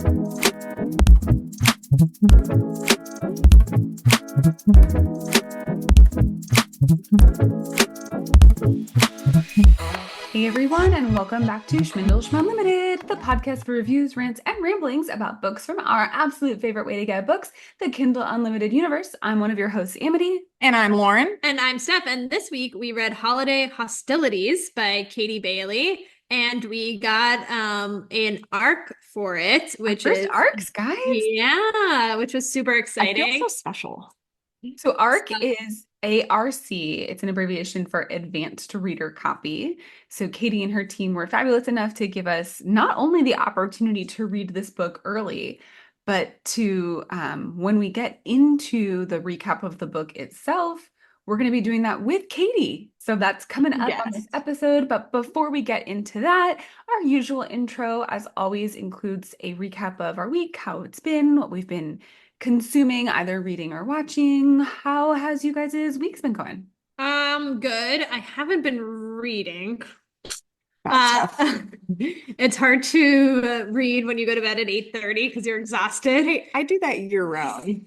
Hey everyone, and welcome back to Shmindle Shmumlimited, the podcast for reviews, rants, and ramblings about books from our absolute favorite way to get books, the Kindle Unlimited universe. I'm one of your hosts, Amity. And I'm Lauren. And I'm Steph. And this week we read Holiday Hostilities by Katie Bailey. And we got an ARC for it, which Our first is ARCs, guys. Yeah, which was super exciting. I feel so special. So ARC is ARC. It's an abbreviation for Advanced Reader Copy. So Katie and her team were fabulous enough to give us not only the opportunity to read this book early, but to, when we get into the recap of the book itself, we're going to be doing that with Katie. So that's coming up on this episode. But before we get into that, our usual intro, as always, includes a recap of our week, how it's been, what we've been consuming, either reading or watching. How has you guys' weeks been going? Good. I haven't been reading. It's It's hard to read when you go to bed at 8:30 because you're exhausted. Hey, I do that year round.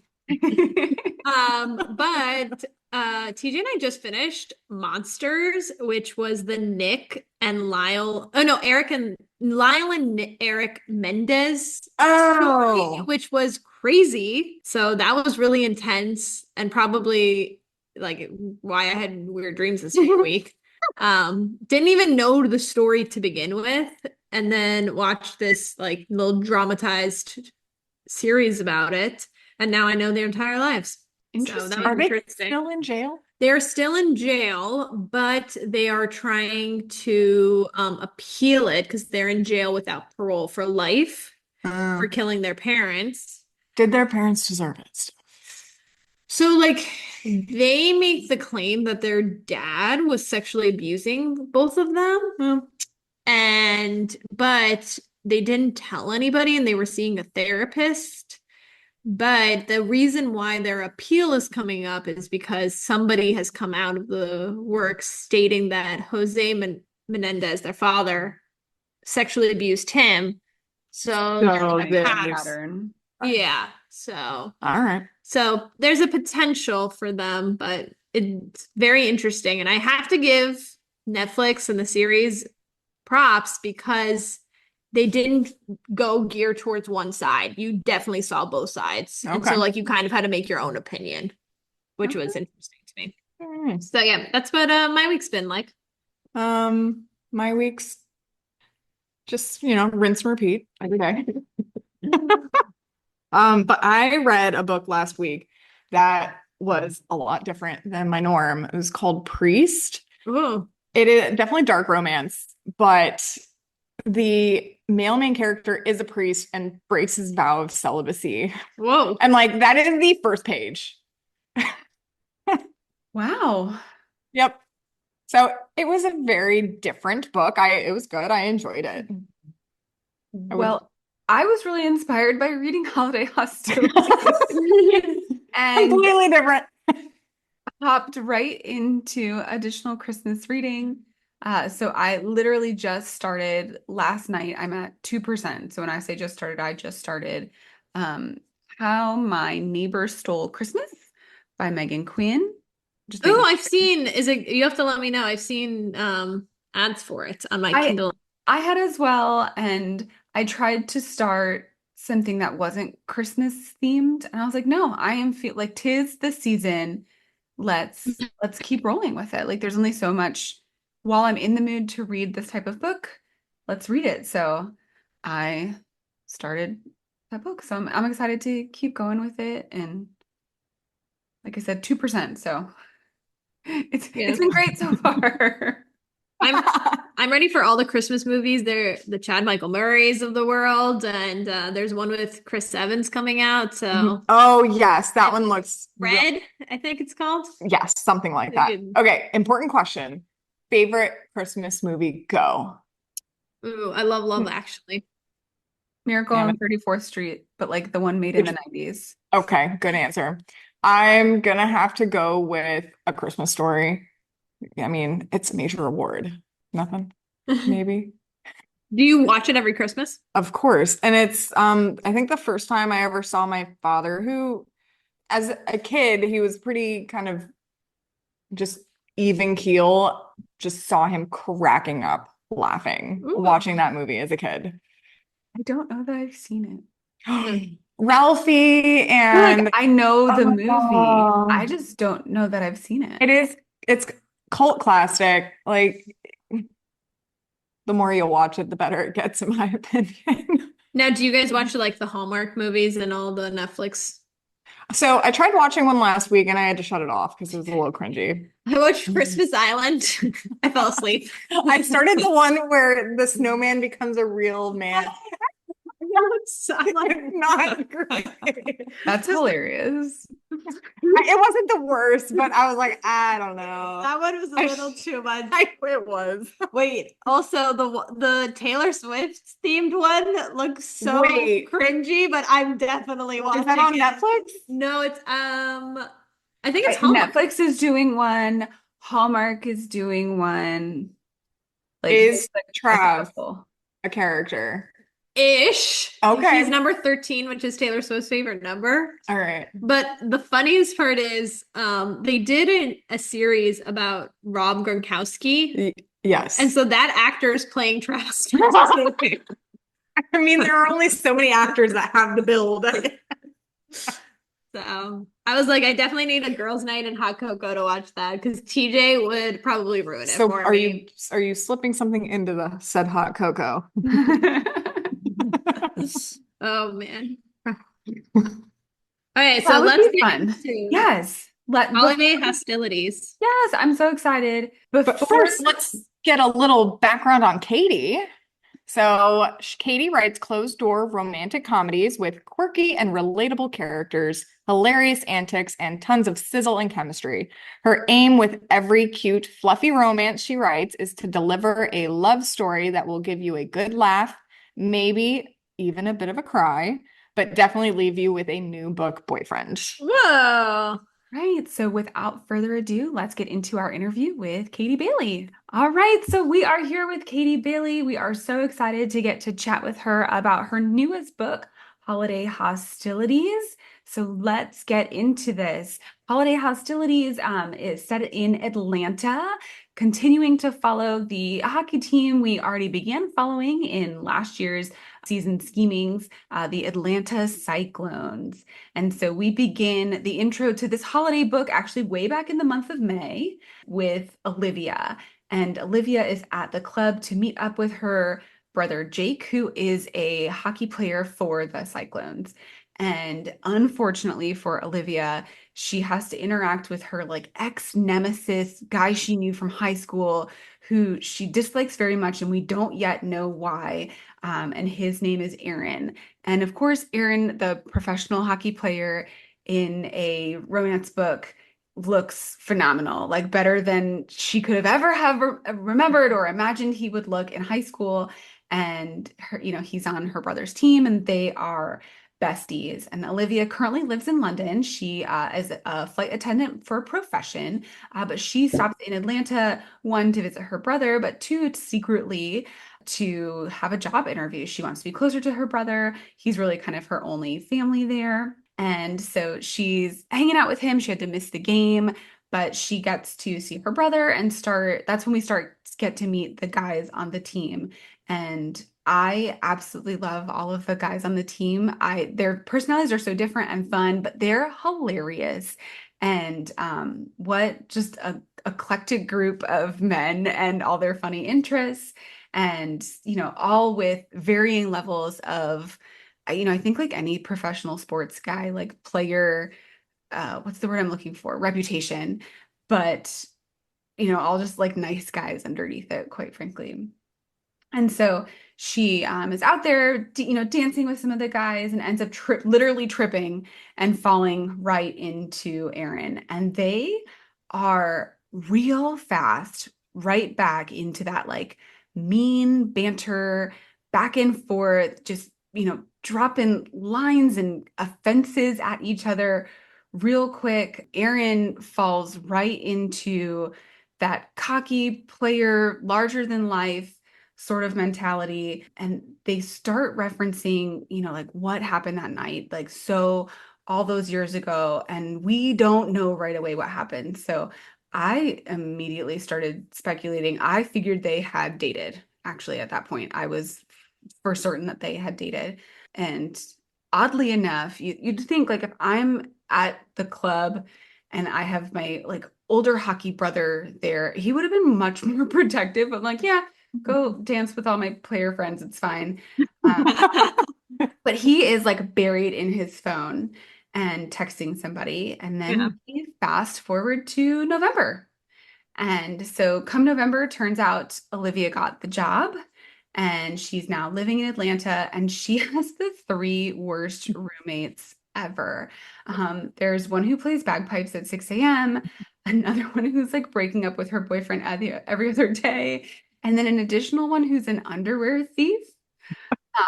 But TJ and I just finished Monsters, which was the Nick and Lyle. Oh no, Lyle and Eric Mendez story, which was crazy. So that was really intense and probably like why I had weird dreams this week. Didn't even know the story to begin with, and then watched this like little dramatized series about it, and now I know their entire lives. Interesting. So that was Are they interesting. still in jail? They're still in jail, but they are trying to appeal it because they're in jail without parole for life for killing their parents. Did their parents deserve it? So, like, they make the claim that their dad was sexually abusing both of them. But they didn't tell anybody and they were seeing a therapist. But the reason why their appeal is coming up is because somebody has come out of the works stating that Jose Menendez, their father, sexually abused him. So pattern. Yeah. So all right. So there's a potential for them, but it's very interesting. And I have to give Netflix and the series props because they didn't go gear towards one side. You definitely saw both sides. And so like you kind of had to make your own opinion, which was interesting to me. Right. So yeah, that's what my week's been like. My week's just, rinse and repeat every day. But I read a book last week that was a lot different than my norm. It was called Priest. Ooh. It is definitely dark romance, but the male main character is a priest and breaks his vow of celibacy. Whoa. And like that is the first page. Wow. Yep. So it was a very different book. It was good. I enjoyed it. Well, I was really inspired by reading Holiday Hostilities and completely different. hopped right into additional Christmas reading. So I literally just started last night. I'm at 2%. So when I say just started, I just started How My Neighbor Stole Christmas by Megan Quinn. Oh, I've seen, you have to let me know. I've seen ads for it on my Kindle. I had as well, and I tried to start something that wasn't Christmas themed, and I was like, no, I am like 'tis the season. Let's keep rolling with it. Like there's only so much while I'm in the mood to read this type of book, let's read it. So I started that book. So I'm excited to keep going with it. And like I said, 2%. So it's been great so far. I'm ready for all the Christmas movies. They're the Chad Michael Murrays of the world, and there's one with Chris Evans coming out. So oh yes, that one looks Red, I think it's called. Yes, something like that. Okay, important question. Favorite Christmas movie? Go. Ooh, I love Love Actually. Miracle on 34th Street, but like the one made in the 90s. Okay, good answer. I'm gonna have to go with A Christmas Story. I mean, it's a major award. Nothing? Maybe. Do you watch it every Christmas? Of course. And it's I think the first time I ever saw my father, who as a kid, he was pretty kind of just even keel, just saw him cracking up laughing Ooh. watching that movie as a kid. I don't know that I've seen it. Ralphie I feel like and I know the movie. I oh, just don't know that I've seen it. it's cult classic. Like the more you watch it, the better it gets, in my opinion. Now, do you guys watch like the Hallmark movies and all the Netflix? So I tried watching one last week and I had to shut it off because it was a little cringy. I watched Christmas Island. I fell asleep. I started the one where the snowman becomes a real man. I'm like, It's not great. That's hilarious. It wasn't the worst, but I was like, I don't know. that one was a little too much. It was. Wait, also the Taylor Swift themed one looks so Wait. cringy, but I'm definitely watching Is that on it. Netflix? No, it's I think it's Hallmark. Netflix is doing one. Hallmark is doing one. Like Is it's like a Trav couple. a character? Ish. Okay. He's number 13, which is Taylor Swift's favorite number. All right. But the funniest part is they did a series about Rob Gronkowski. Yes. And so that actor is playing Travis. I mean, there are only so many actors that have the build. So I was like, I definitely need a girls' night in hot cocoa to watch that because TJ would probably ruin it So for are me. you slipping something into the said hot cocoa? Oh man. Okay, so That would let's be get fun. into Yes. holiday hostilities. Yes, I'm so excited. But first, let's get a little background on Katie. So, Katie writes closed door romantic comedies with quirky and relatable characters, hilarious antics, and tons of sizzle and chemistry. Her aim with every cute, fluffy romance she writes is to deliver a love story that will give you a good laugh, maybe even a bit of a cry, but definitely leave you with a new book boyfriend. Whoa. Right. So without further ado, let's get into our interview with Katie Bailey. All right. So we are here with Katie Bailey. We are so excited to get to chat with her about her newest book, Holiday Hostilities. So let's get into this. Holiday Hostilities is set in Atlanta, continuing to follow the hockey team we already began following in last year's season schemings, the Atlanta Cyclones. And so we begin the intro to this holiday book actually way back in the month of May with Olivia. And Olivia is at the club to meet up with her brother Jake, who is a hockey player for the Cyclones. And unfortunately for Olivia, she has to interact with her like ex-nemesis guy she knew from high school who she dislikes very much, and we don't yet know why. And his name is Aaron. And of course, Aaron, the professional hockey player in a romance book, looks phenomenal, like better than she could have ever have remembered or imagined he would look in high school. And her, he's on her brother's team and they are besties. And Olivia currently lives in London. She is a flight attendant for a profession, but she stops in Atlanta, one, to visit her brother, but two, secretly to have a job interview. She wants to be closer to her brother. He's really kind of her only family there. And so she's hanging out with him. She had to miss the game, but she gets to see her brother and that's when we get to meet the guys on the team. And I absolutely love all of the guys on the team. Their personalities are so different and fun, but they're hilarious. And what just a eclectic group of men and all their funny interests, and all with varying levels of, I think like any professional sports guy, like player, what's the word I'm looking for? Reputation, but all just like nice guys underneath it, quite frankly. And so she is out there, dancing with some of the guys and ends up literally tripping and falling right into Aaron. And they are real fast right back into that like mean banter, back and forth, just, dropping lines and offenses at each other real quick. Aaron falls right into that cocky player, larger than life sort of mentality. And they start referencing, like what happened that night, like so all those years ago, and we don't know right away what happened. So I immediately started speculating. I figured they had dated. Actually, at that point, I was for certain that they had dated. And oddly enough, you'd think like if I'm at the club and I have my like older hockey brother there, he would have been much more protective. I'm like, yeah, go dance with all my player friends. It's fine. Um, but he is like buried in his phone and texting somebody. And Yeah. then we fast forward to November. And so come November, turns out Olivia got the job and she's now living in Atlanta and she has the three worst roommates ever. There's one who plays bagpipes at 6 a.m., another one who's like breaking up with her boyfriend every other day, and then an additional one who's an underwear thief.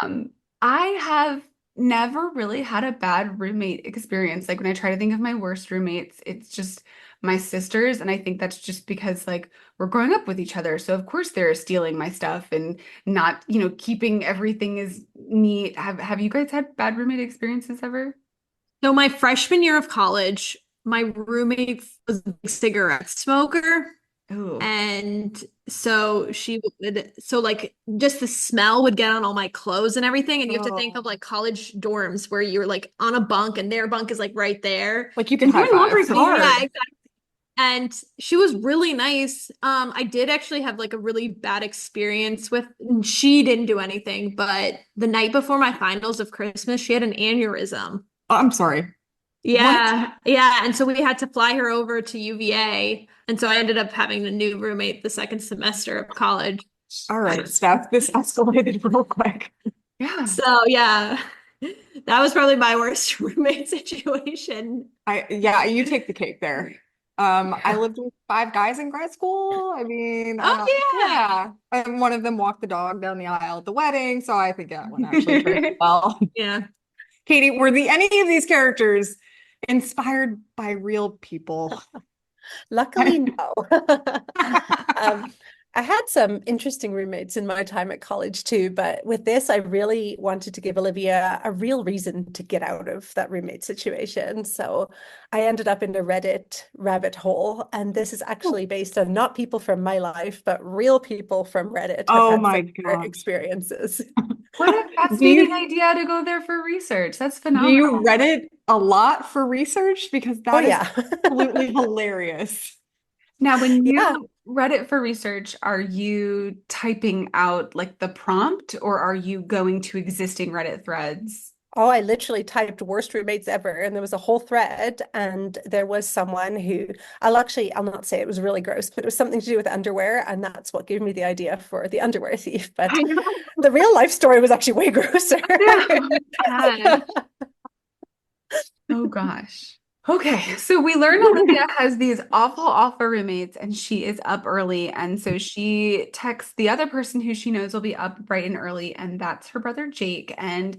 Um, I have never really had a bad roommate experience. Like when I try to think of my worst roommates, it's just my sisters. And I think that's just because like we're growing up with each other. So of course they're stealing my stuff and not, keeping everything as neat. Have you guys had bad roommate experiences ever? So my freshman year of college, my roommate was a big cigarette smoker. Oh, And so she would, so like just the smell would get on all my clothes and everything. And you have to think Oh, of like college dorms where you're like on a bunk and their bunk is like right there. like you can and high doing laundry five. is Yeah, hard. exactly. And she was really nice. I did actually have like a really bad experience with, she didn't do anything, but the night before my finals of Christmas, she had an aneurysm. Oh, I'm sorry. What? Yeah, yeah. And so we had to fly her over to UVA. And so I ended up having a new roommate the second semester of college. All right, Steph, this escalated real quick. Yeah. So yeah, that was probably my worst roommate situation. Yeah, you take the cake there. I lived with five guys in grad school. I mean, Oh yeah. yeah. And one of them walked the dog down the aisle at the wedding, so I think that one actually turned out well. Yeah. Katie, were any of these characters inspired by real people? Luckily, no. Um, I had some interesting roommates in my time at college too, but with this, I really wanted to give Olivia a real reason to get out of that roommate situation. So I ended up in a Reddit rabbit hole, and this is actually based on not people from my life, but real people from Reddit have Oh had my similar gosh. experiences. What a Do fascinating you idea to go there for research. That's do you phenomenal. read it a lot for research? Because Oh that is yeah. absolutely hilarious. Now, when Yeah. you read it for research, are you typing out like the prompt or are you going to existing Reddit threads? Oh, I literally typed worst roommates ever, and there was a whole thread, and there was someone who I'll not say it was really gross, but it was something to do with underwear, and that's what gave me the idea for the underwear thief. But I know. the real life story was actually way grosser. Yeah. God. Oh gosh. Okay, so we learn Olivia has these awful, awful roommates and she is up early. And so she texts the other person who she knows will be up bright and early, and that's her brother Jake. And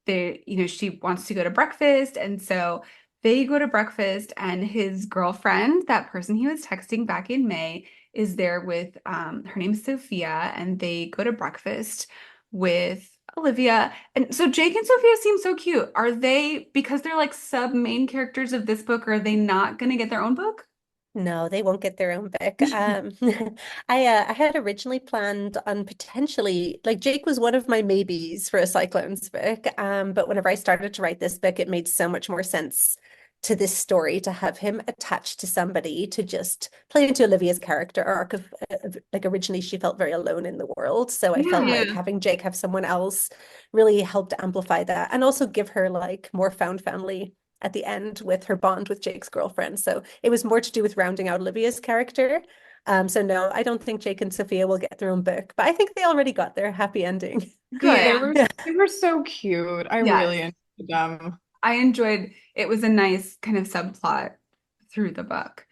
she wants to go to breakfast. And so they go to breakfast, and his girlfriend, that person he was texting back in May, is there with her name is Sophia, and they go to breakfast with Olivia. And so Jake and Sophia seem so cute. Are they, because they're like sub main characters of this book, are they not going to get their own book? No, they won't get their own book. I had originally planned on potentially like Jake was one of my maybes for a Cyclones book. But whenever I started to write this book, it made so much more sense to this story to have him attached to somebody to just play into Olivia's character arc of like originally she felt very alone in the world. So I felt Yeah. like Yeah. having Jake have someone else really helped amplify that and also give her like more found family at the end with her bond with Jake's girlfriend. So it was more to do with rounding out Olivia's character. So no, I don't think Jake and Sophia will get their own book, but I think they already got their happy ending. Good. Yeah. They were so cute. I Yes. really enjoyed them. I enjoyed it was a nice kind of subplot through the book.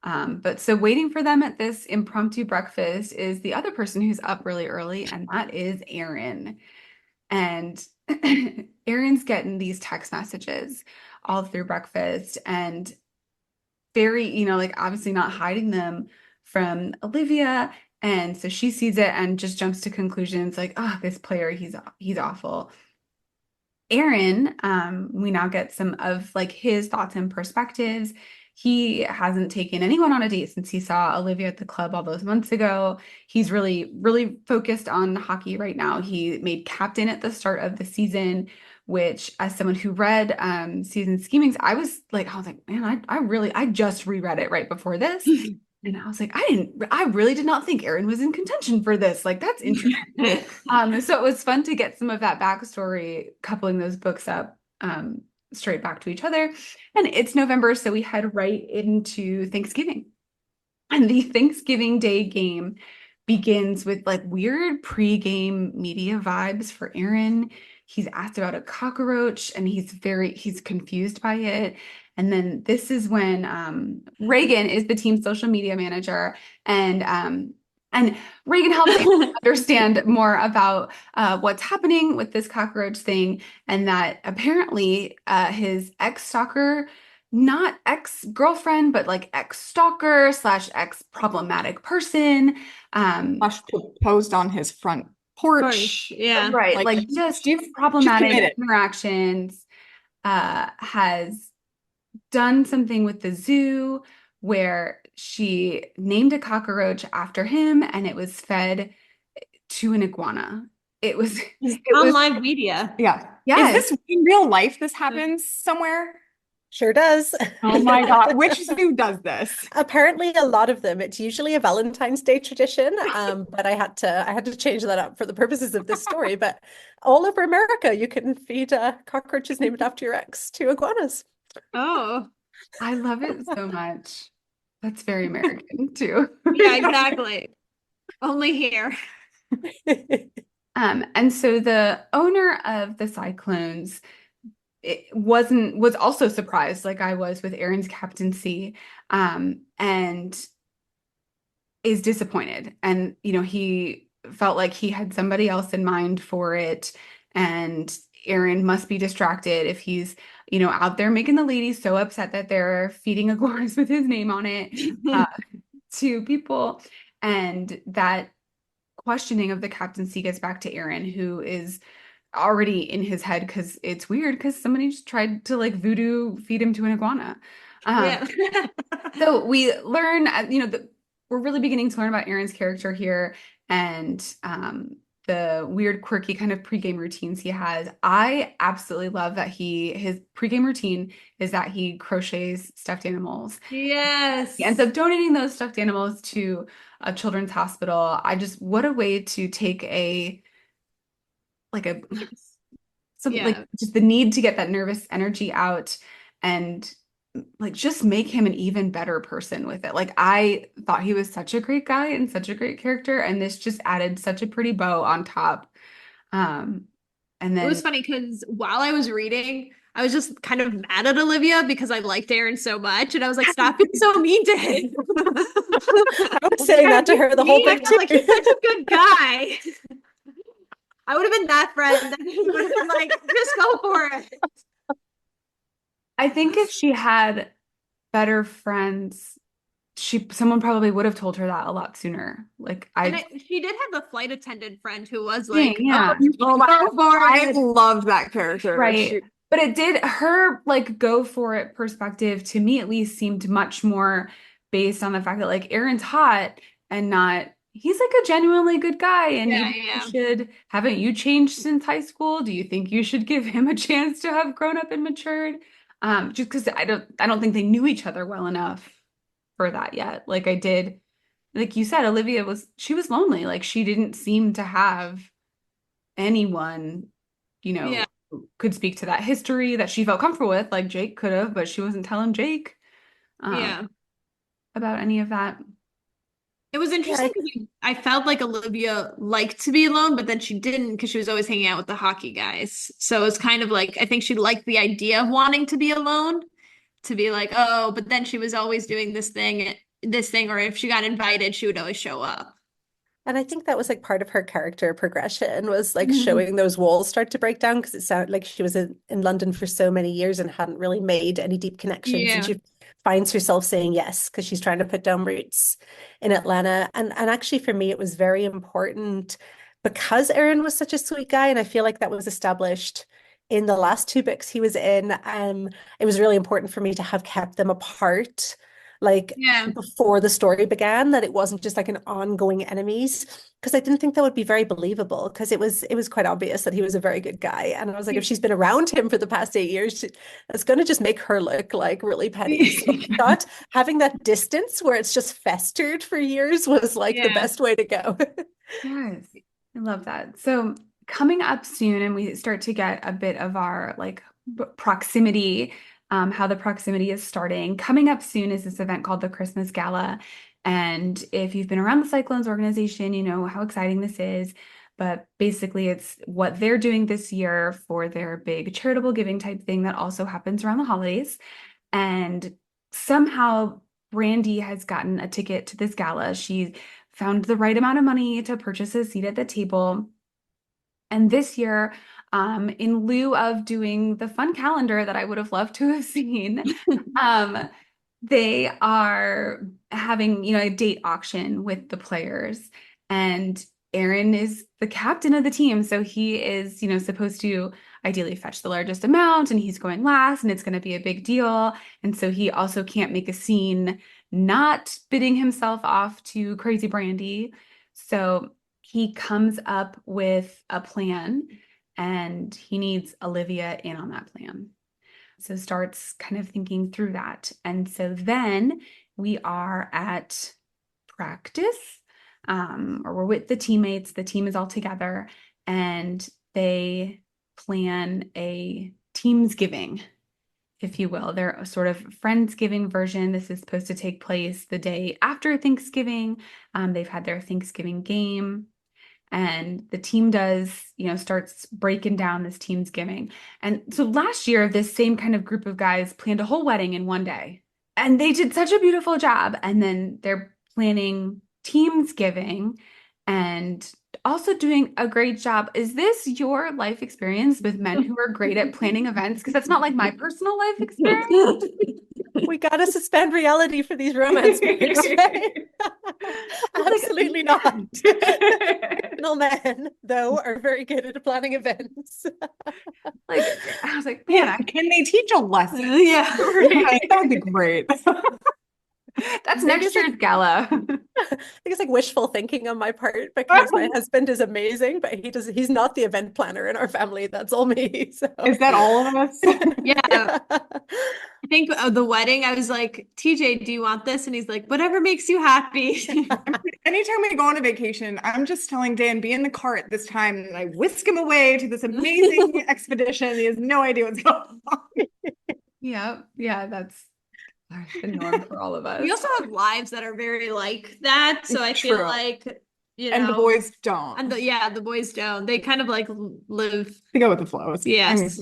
But so waiting for them at this impromptu breakfast is the other person who's up really early, and that is Aaron. And Aaron's getting these text messages all through breakfast and very, like obviously not hiding them from Olivia. And so she sees it and just jumps to conclusions like, oh, this player, he's awful. Aaron, we now get some of like his thoughts and perspectives. He hasn't taken anyone on a date since he saw Olivia at the club all those months ago. He's really, really focused on hockey right now. He made captain at the start of the season, which, as someone who read Season Schemings, I was like, man, I just reread it right before this. And I was like, I really did not think Aaron was in contention for this. Like, that's interesting. So it was fun to get some of that backstory, coupling those books up straight back to each other. And it's November, so we head right into Thanksgiving. And the Thanksgiving Day game begins with like weird pre-game media vibes for Aaron. He's asked about a cockroach and he's confused by it. And then this is when Reagan is the team's social media manager, and Reagan helps him understand more about what's happening with this cockroach thing, and that apparently his ex-stalker, not ex-girlfriend, but like ex-stalker slash ex-problematic person. Mush proposed on his front porch. Yeah. Right, Like, like just she's problematic committed. interactions, has done something with the zoo where she named a cockroach after him and it was fed to an iguana. It was, it On was, live media. Yeah. yes. Is this in real life? This happens somewhere? Sure does. Oh my God. Which zoo does this? Apparently a lot of them. It's usually a Valentine's Day tradition, but I had to change that up for the purposes of this story. But all over America, you can feed cockroaches named after your ex to iguanas. Oh, I love it so much. That's very American too. yeah, exactly. Only here. And so the owner of the Cyclones was also surprised, like I was with Aaron's captaincy, and is disappointed. And he felt like he had somebody else in mind for it, and Aaron must be distracted if he's out there making the ladies so upset that they're feeding iguanas with his name on it to people. And that questioning of the captaincy gets back to Aaron, who is already in his head because it's weird because somebody just tried to like voodoo feed him to an iguana. Yeah. So we learn, we're really beginning to learn about Aaron's character here, and the weird, quirky kind of pregame routines he has. I absolutely love that his pregame routine is that he crochets stuffed animals. Yes. He ends up donating those stuffed animals to a children's hospital. What a way to take something like Yeah. just the need to get that nervous energy out and like just make him an even better person with it. Like I thought he was such a great guy and such a great character, and this just added such a pretty bow on top. And It was then funny because while I was reading, I was just kind of mad at Olivia because I liked Aaron so much. And I was like, stop being so mean to him. I was saying that to her the whole book I'm like, too. he's such a good guy. I would have been that friend. He would have been like, just go for it. I think if she had better friends, someone probably would have told her that a lot sooner. Like She did have a flight attendant friend who was thing, like, yeah. oh my Go for it. I God. loved that character. Right. But it did her like go for it perspective to me at least seemed much more based on the fact that like Aaron's hot and not he's like a genuinely good guy and Yeah, maybe yeah. haven't you changed since high school? Do you think you should give him a chance to have grown up and matured? Just because I don't think they knew each other well enough for that yet. Like I did, like you said, she was lonely. Like she didn't seem to have anyone, Yeah. who could speak to that history that she felt comfortable with, like Jake could have, but she wasn't telling Jake Yeah. about any of that. It was interesting because I felt like Olivia liked to be alone, but then she didn't because she was always hanging out with the hockey guys. So it was kind of like, I think she liked the idea of wanting to be alone, to be like, oh, but then she was always doing this thing, or if she got invited, she would always show up. And I think that was like part of her character progression was like Mhm. showing those walls start to break down because it sounded like she was in London for so many years and hadn't really made any deep connections. And Yeah. she finds herself saying yes because she's trying to put down roots in Atlanta. And actually for me, it was very important because Aaron was such a sweet guy, and I feel like that was established in the last two books he was in. It was really important for me to have kept them apart, like Yeah. before the story began, that it wasn't just like an ongoing enemies, because I didn't think that would be very believable, because it was quite obvious that he was a very good guy. And I was like, if she's been around him for the past 8 years, it's going to just make her look like really petty. So I thought having that distance where it's just festered for years was like the Yeah. best way to go. Yes, I love that. So coming up soon, and we start to get a bit of our like proximity, how the proximity is starting. Coming up soon is this event called the Christmas Gala. And if you've been around the Cyclones organization, you know how exciting this is. But basically, it's what they're doing this year for their big charitable giving type thing that also happens around the holidays. And somehow Brandy has gotten a ticket to this gala. She found the right amount of money to purchase a seat at the table. And this year, in lieu of doing the fun calendar that I would have loved to have seen, um, they are having, a date auction with the players. And Aaron is the captain of the team. So he is, supposed to ideally fetch the largest amount, and he's going last, and it's going to be a big deal. And so he also can't make a scene not bidding himself off to Crazy Brandy. So he comes up with a plan, and he needs Olivia in on that plan. So starts kind of thinking through that. And so then we are at practice, or we're with the teammates. The team is all together, and they plan a Teamsgiving, if you will. They're a sort of Friendsgiving version. This is supposed to take place the day after Thanksgiving. They've had their Thanksgiving game. And the team does, starts breaking down this Teamsgiving. And so last year, this same kind of group of guys planned a whole wedding in one day. And they did such a beautiful job. And then they're planning Teamsgiving and also doing a great job. Is this your life experience with men who are great at planning events? Because that's not like my personal life experience. We gotta suspend reality for these romance books, right? Absolutely not. Traditional men, though, are very good at planning events. I was like, man, Can they teach a lesson? Yeah, right. That would be great. That's next year's gala. I think it's like wishful thinking on my part, because my husband is amazing, but he's not the event planner in our family. That's all me. So. Is that all of us? Yeah. I think the wedding, I was like, TJ, do you want this? And he's like, whatever makes you happy. Anytime we go on a vacation, I'm just telling Dan, be in the car at this time, and I whisk him away to this amazing expedition. He has no idea what's going on. Yeah, that's the norm for all of us. We also have lives that are very like that. So I feel True. like, And the boys don't. And the boys don't. They kind of like live. They go with the flow. Yes.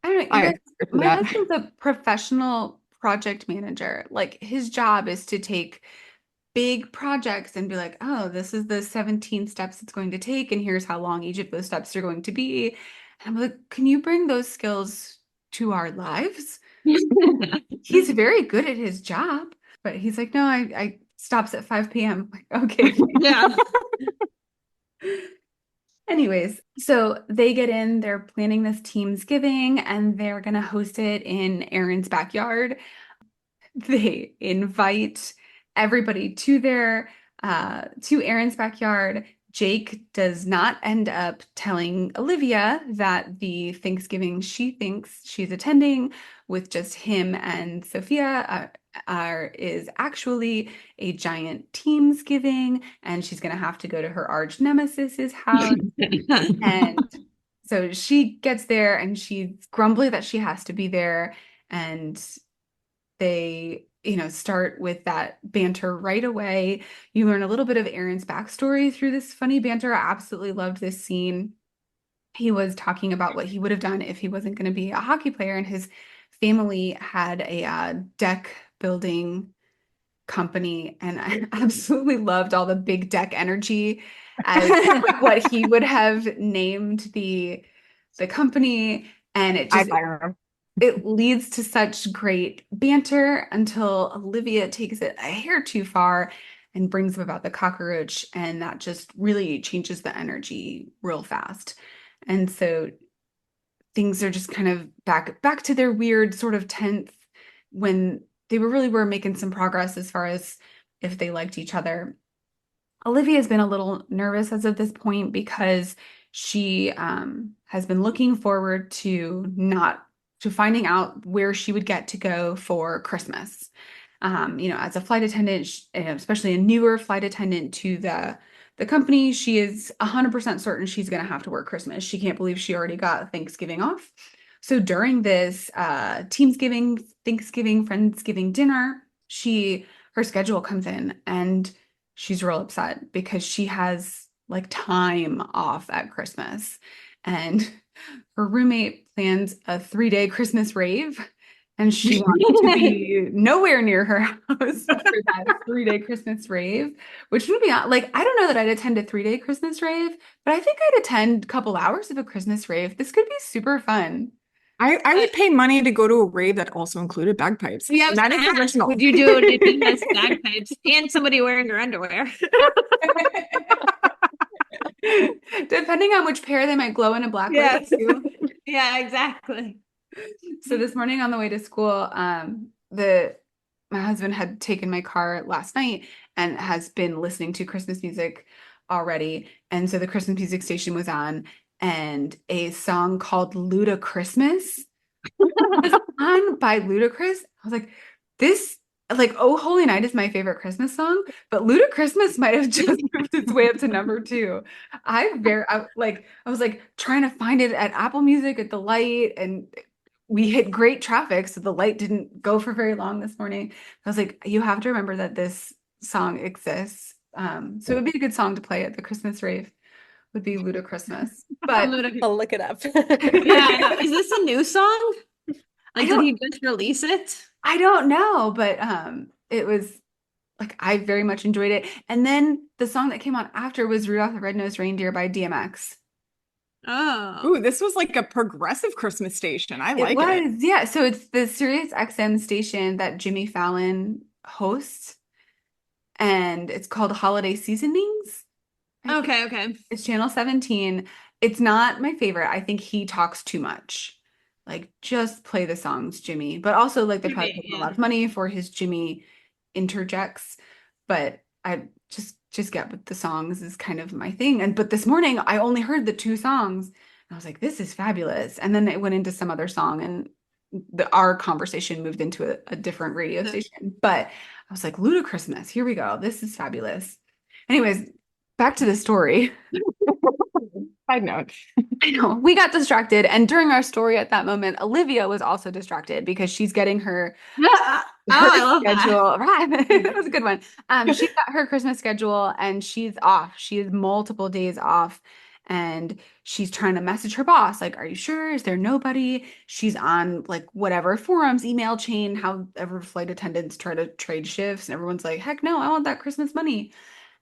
I don't know. My husband's a professional project manager. Like, his job is to take big projects and be like, oh, this is the 17 steps it's going to take, and here's how long each of those steps are going to be. And I'm like, can you bring those skills to our lives? He's very good at his job, but he's like, no, I stops at 5 p.m. Like, okay. Yeah. Anyways, so they get in, they're planning this Teamsgiving, and they're going to host it in Aaron's backyard. They invite everybody to Aaron's backyard. Jake does not end up telling Olivia that the Thanksgiving she thinks she's attending with just him and Sophia is actually a giant Teamsgiving, and she's going to have to go to her arch nemesis's house. And so she gets there, and she's grumbly that she has to be there, and they start with that banter right away. You learn a little bit of Aaron's backstory through this funny banter. I absolutely loved this scene. He was talking about what he would have done if he wasn't going to be a hockey player, and his family had a deck building company, and I absolutely loved all the big deck energy as what he would have named the company. And it just it leads to such great banter until Olivia takes it a hair too far and brings up about the cockroach, and that just really changes the energy real fast. And so things are just kind of back to their weird sort of tense when they were making some progress as far as if they liked each other. Olivia's been a little nervous as of this point because she has been looking forward to not to finding out where she would get to go for Christmas. As a flight attendant, especially a newer flight attendant to the company, she is 100% certain she's going to have to work Christmas. She can't believe she already got Thanksgiving off. So during this Teamsgiving, Thanksgiving, Friendsgiving dinner, her schedule comes in and she's real upset because she has like time off at Christmas. And her roommate plans a 3-day Christmas rave, and she wants to be nowhere near her house for that 3-day Christmas rave, which would be like, I don't know that I'd attend a 3-day Christmas rave, but I think I'd attend a couple hours of a Christmas rave. This could be super fun. I would pay money to go to a rave that also included bagpipes. Yeah, That is original. would you do it if it has bagpipes and somebody wearing your underwear? Depending on which pair, they might glow in a black light Yes. too. Yeah, exactly. So this morning on the way to school, my husband had taken my car last night and has been listening to Christmas music already. And so the Christmas music station was on, and a song called Luda Christmas was on by Ludacris. I was like, this, like, Oh Holy Night is my favorite Christmas song, but Luda Christmas might have just moved its way up to number 2. I was like trying to find it at Apple Music at the light, and we hit great traffic, so the light didn't go for very long this morning. I was like, you have to remember that this song exists. So it would be a good song to play at the Christmas rave, would be Luda Christmas. But I'll look it up. Yeah, I know. Is this a new song? Like, did don't- he just release it? I don't know, but it was like I very much enjoyed it. And then the song that came on after was Rudolph the Red-Nosed Reindeer by DMX. Oh. Ooh, this was like a progressive Christmas station. I It like it. was, yeah. So it's the Sirius XM station that Jimmy Fallon hosts, and it's called Holiday Seasonings. I think. Okay. It's channel 17. It's not my favorite. I think he talks too much. Like, just play the songs, Jimmy. But also, like, they probably Right, pay him a yeah. lot of money for his Jimmy interjects. But I just get with the songs is kind of my thing. But this morning I only heard the 2 songs, and I was like, this is fabulous. And then it went into some other song, and our conversation moved into a different radio station. But I was like, Luda Christmas, here we go. This is fabulous. Anyways, back to the story. Side note. I know we got distracted, and during our story at that moment, Olivia was also distracted because she's getting her I love that. schedule. Right, that was a good one. She's got her Christmas schedule, and she's off. She has multiple days off, and she's trying to message her boss, like, "Are you sure? Is there nobody?" She's on like whatever forums, email chain, however flight attendants try to trade shifts, and everyone's like, "Heck no, I want that Christmas money."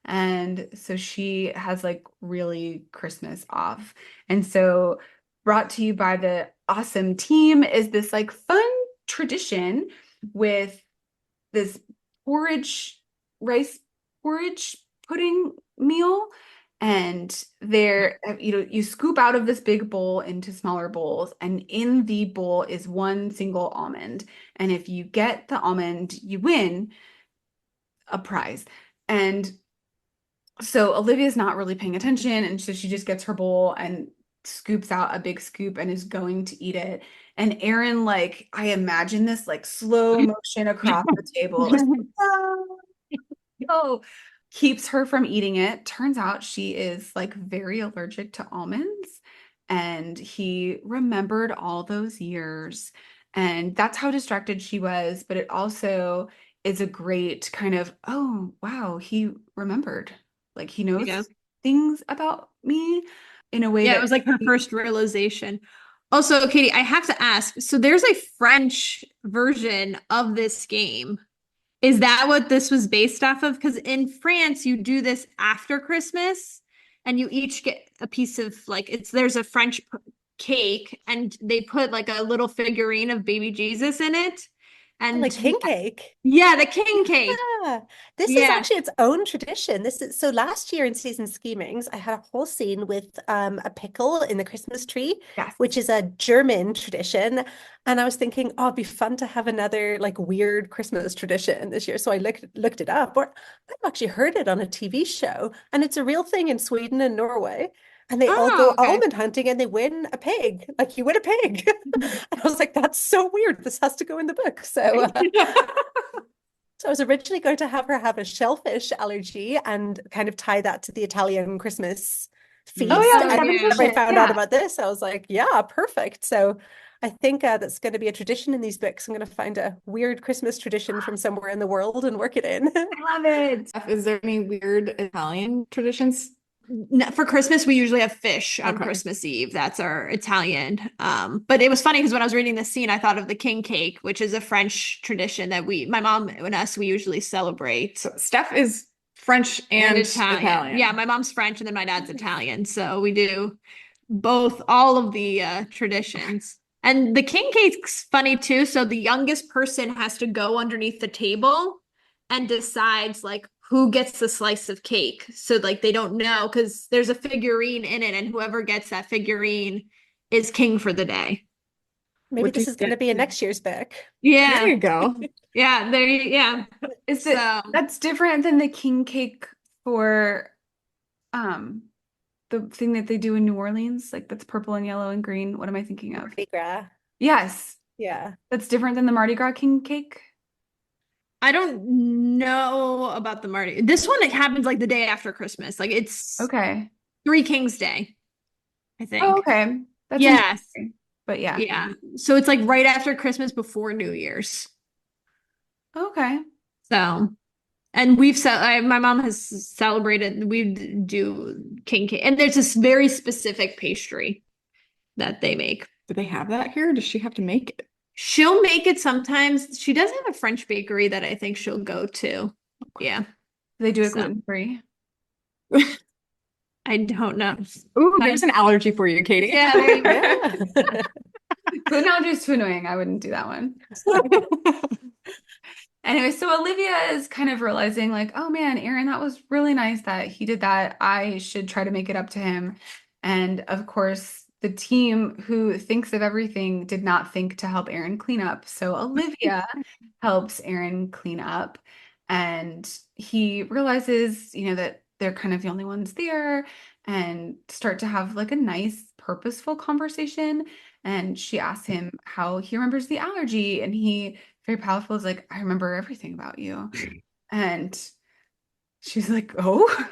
And so she has like really Christmas off. And so, brought to you by the awesome team, is this like fun tradition with this rice porridge pudding meal. And you scoop out of this big bowl into smaller bowls, and in the bowl is one single almond. And if you get the almond, you win a prize. And so Olivia's not really paying attention, and so she just gets her bowl and scoops out a big scoop and is going to eat it. And Aaron, like, I imagine this like slow motion across the table. Oh, keeps her from eating it. Turns out she is like very allergic to almonds, and he remembered all those years. And that's how distracted she was. But it also is a great kind of, oh, wow, he remembered. Like, he knows Yeah. things about me in a way Yeah, that it was like her first realization. Also, Katie, I have to ask, so there's a French version of this game. Is that what this was based off of? Because in France, you do this after Christmas, and you each get a piece of there's a French cake and they put like a little figurine of baby Jesus in it. And Like king cake. yeah, the king cake. Yeah, this is Yeah. actually its own tradition. This is so last year in Season Schemings, I had a whole scene with a pickle in the Christmas tree, Yes. which is a German tradition. And I was thinking, oh, it'd be fun to have another like weird Christmas tradition this year. So I looked it up, or I've actually heard it on a TV show, and it's a real thing in Sweden and Norway. And they all Oh, go okay. almond hunting and they win a pig. Like you win a pig. And I was like, that's so weird. This has to go in the book. So I was originally going to have her have a shellfish allergy and kind of tie that to the Italian Christmas feast. Oh yeah, Oh, the And seven yeah. whenever I fishes. found out Yeah. about this, I was like, yeah, perfect. So I think that's going to be a tradition in these books. I'm going to find a weird Christmas tradition from somewhere in the world and work it in. I love it. Steph, is there any weird Italian traditions? For Christmas, we usually have fish on Okay. Christmas Eve. That's our Italian. But it was funny because when I was reading this scene, I thought of the king cake, which is a French tradition that my mom and us, we usually celebrate. So Steph is French and Italian. Yeah, my mom's French and then my dad's Italian. So we do all of the traditions. And the king cake's funny too. So the youngest person has to go underneath the table and decides like who gets the slice of cake. So like they don't know because there's a figurine in it, and whoever gets that figurine is king for the day. Maybe What do this you is going to get? be a next year's book. There Yeah. you go. Yeah. Is it So that's different than the king cake for um the thing that they do in New Orleans? Like that's purple and yellow and green. What am I thinking of? Mardi Gras. Yes. Yeah. That's different than the Mardi Gras king cake. I don't know about the Marty. This one, it happens like the day after Christmas. Like it's Okay. Three Kings Day, I think. Oh, okay. That's Yes. interesting. But yeah. Yeah. So it's like right after Christmas before New Year's. Okay. So, and my mom has celebrated, we do king cake. And there's this very specific pastry that they make. Do they have that here? Does she have to make it? She'll make it sometimes. She does have a French bakery that I think she'll go to. Yeah. They do it So. gluten-free. I don't know. Ooh, there's an allergy for you, Katie. Yeah, there you go. Yeah. Gluten allergy is too annoying. I wouldn't do that one. Anyway, so Olivia is kind of realizing like, oh man, Aaron, that was really nice that he did that. I should try to make it up to him. And of course, the team who thinks of everything did not think to help Aaron clean up. So Olivia helps Aaron clean up. And he realizes, that they're kind of the only ones there and start to have like a nice, purposeful conversation. And she asks him how he remembers the allergy. And he, very powerful, is like, I remember everything about you. And she's like, oh.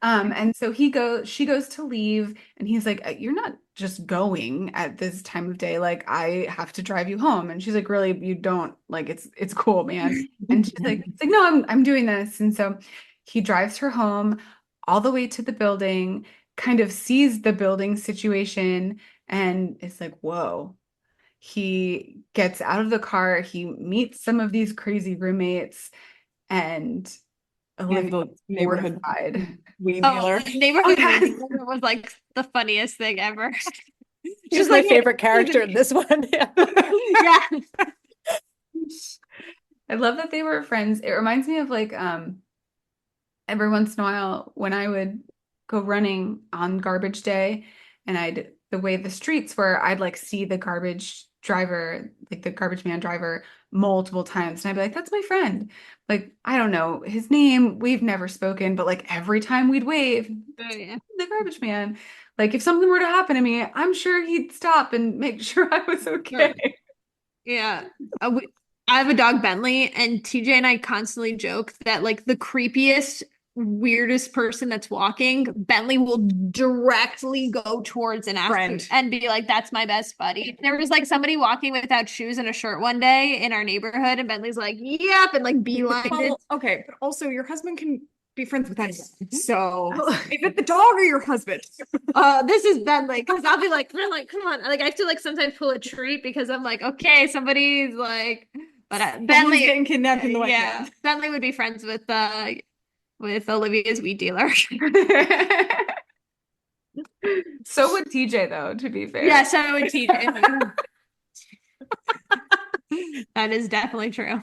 And so she goes to leave, and he's like, you're not just going at this time of day. Like, I have to drive you home. And she's like, really, you don't, like, it's cool, man. And she's like, it's like, no, I'm doing this. And so he drives her home all the way to the building, kind of sees the building situation, and it's like, whoa. He gets out of the car, he meets some of these crazy roommates, and Olivia the neighborhood mortified. weed Oh, dealer. neighborhood yes. weed dealer was like the funniest thing ever. She's my favorite character in this one. Yeah. Yeah. I love that they were friends. It reminds me of like every once in a while when I would go running on garbage day, and the way the streets were, I'd like see the garbage driver, like the garbage man driver, multiple times. And I'd be like, that's my friend. Like, I don't know his name. We've never spoken, but like every time we'd wave, Oh, yeah. the garbage man. Like if something were to happen to me, I'm sure he'd stop and make sure I was okay. Yeah. I have a dog, Bentley, and TJ and I constantly joke that like the creepiest, weirdest person that's walking, Bentley will directly go towards and ask Friend. and be like, that's my best buddy. There was like somebody walking without shoes and a shirt one day in our neighborhood, and Bentley's like, yep, and like beelined it. Well, okay, but also your husband can be friends with anyone. So is it the dog or your husband? This is Bentley, because I'll be like, come on. Like I have to like sometimes pull a treat because I'm like, okay, somebody's like, but Bentley getting kidnapped in the White yeah, Man. Bentley would be friends with Olivia's weed dealer. So would TJ though, to be fair. Yeah, so would TJ. That is definitely true.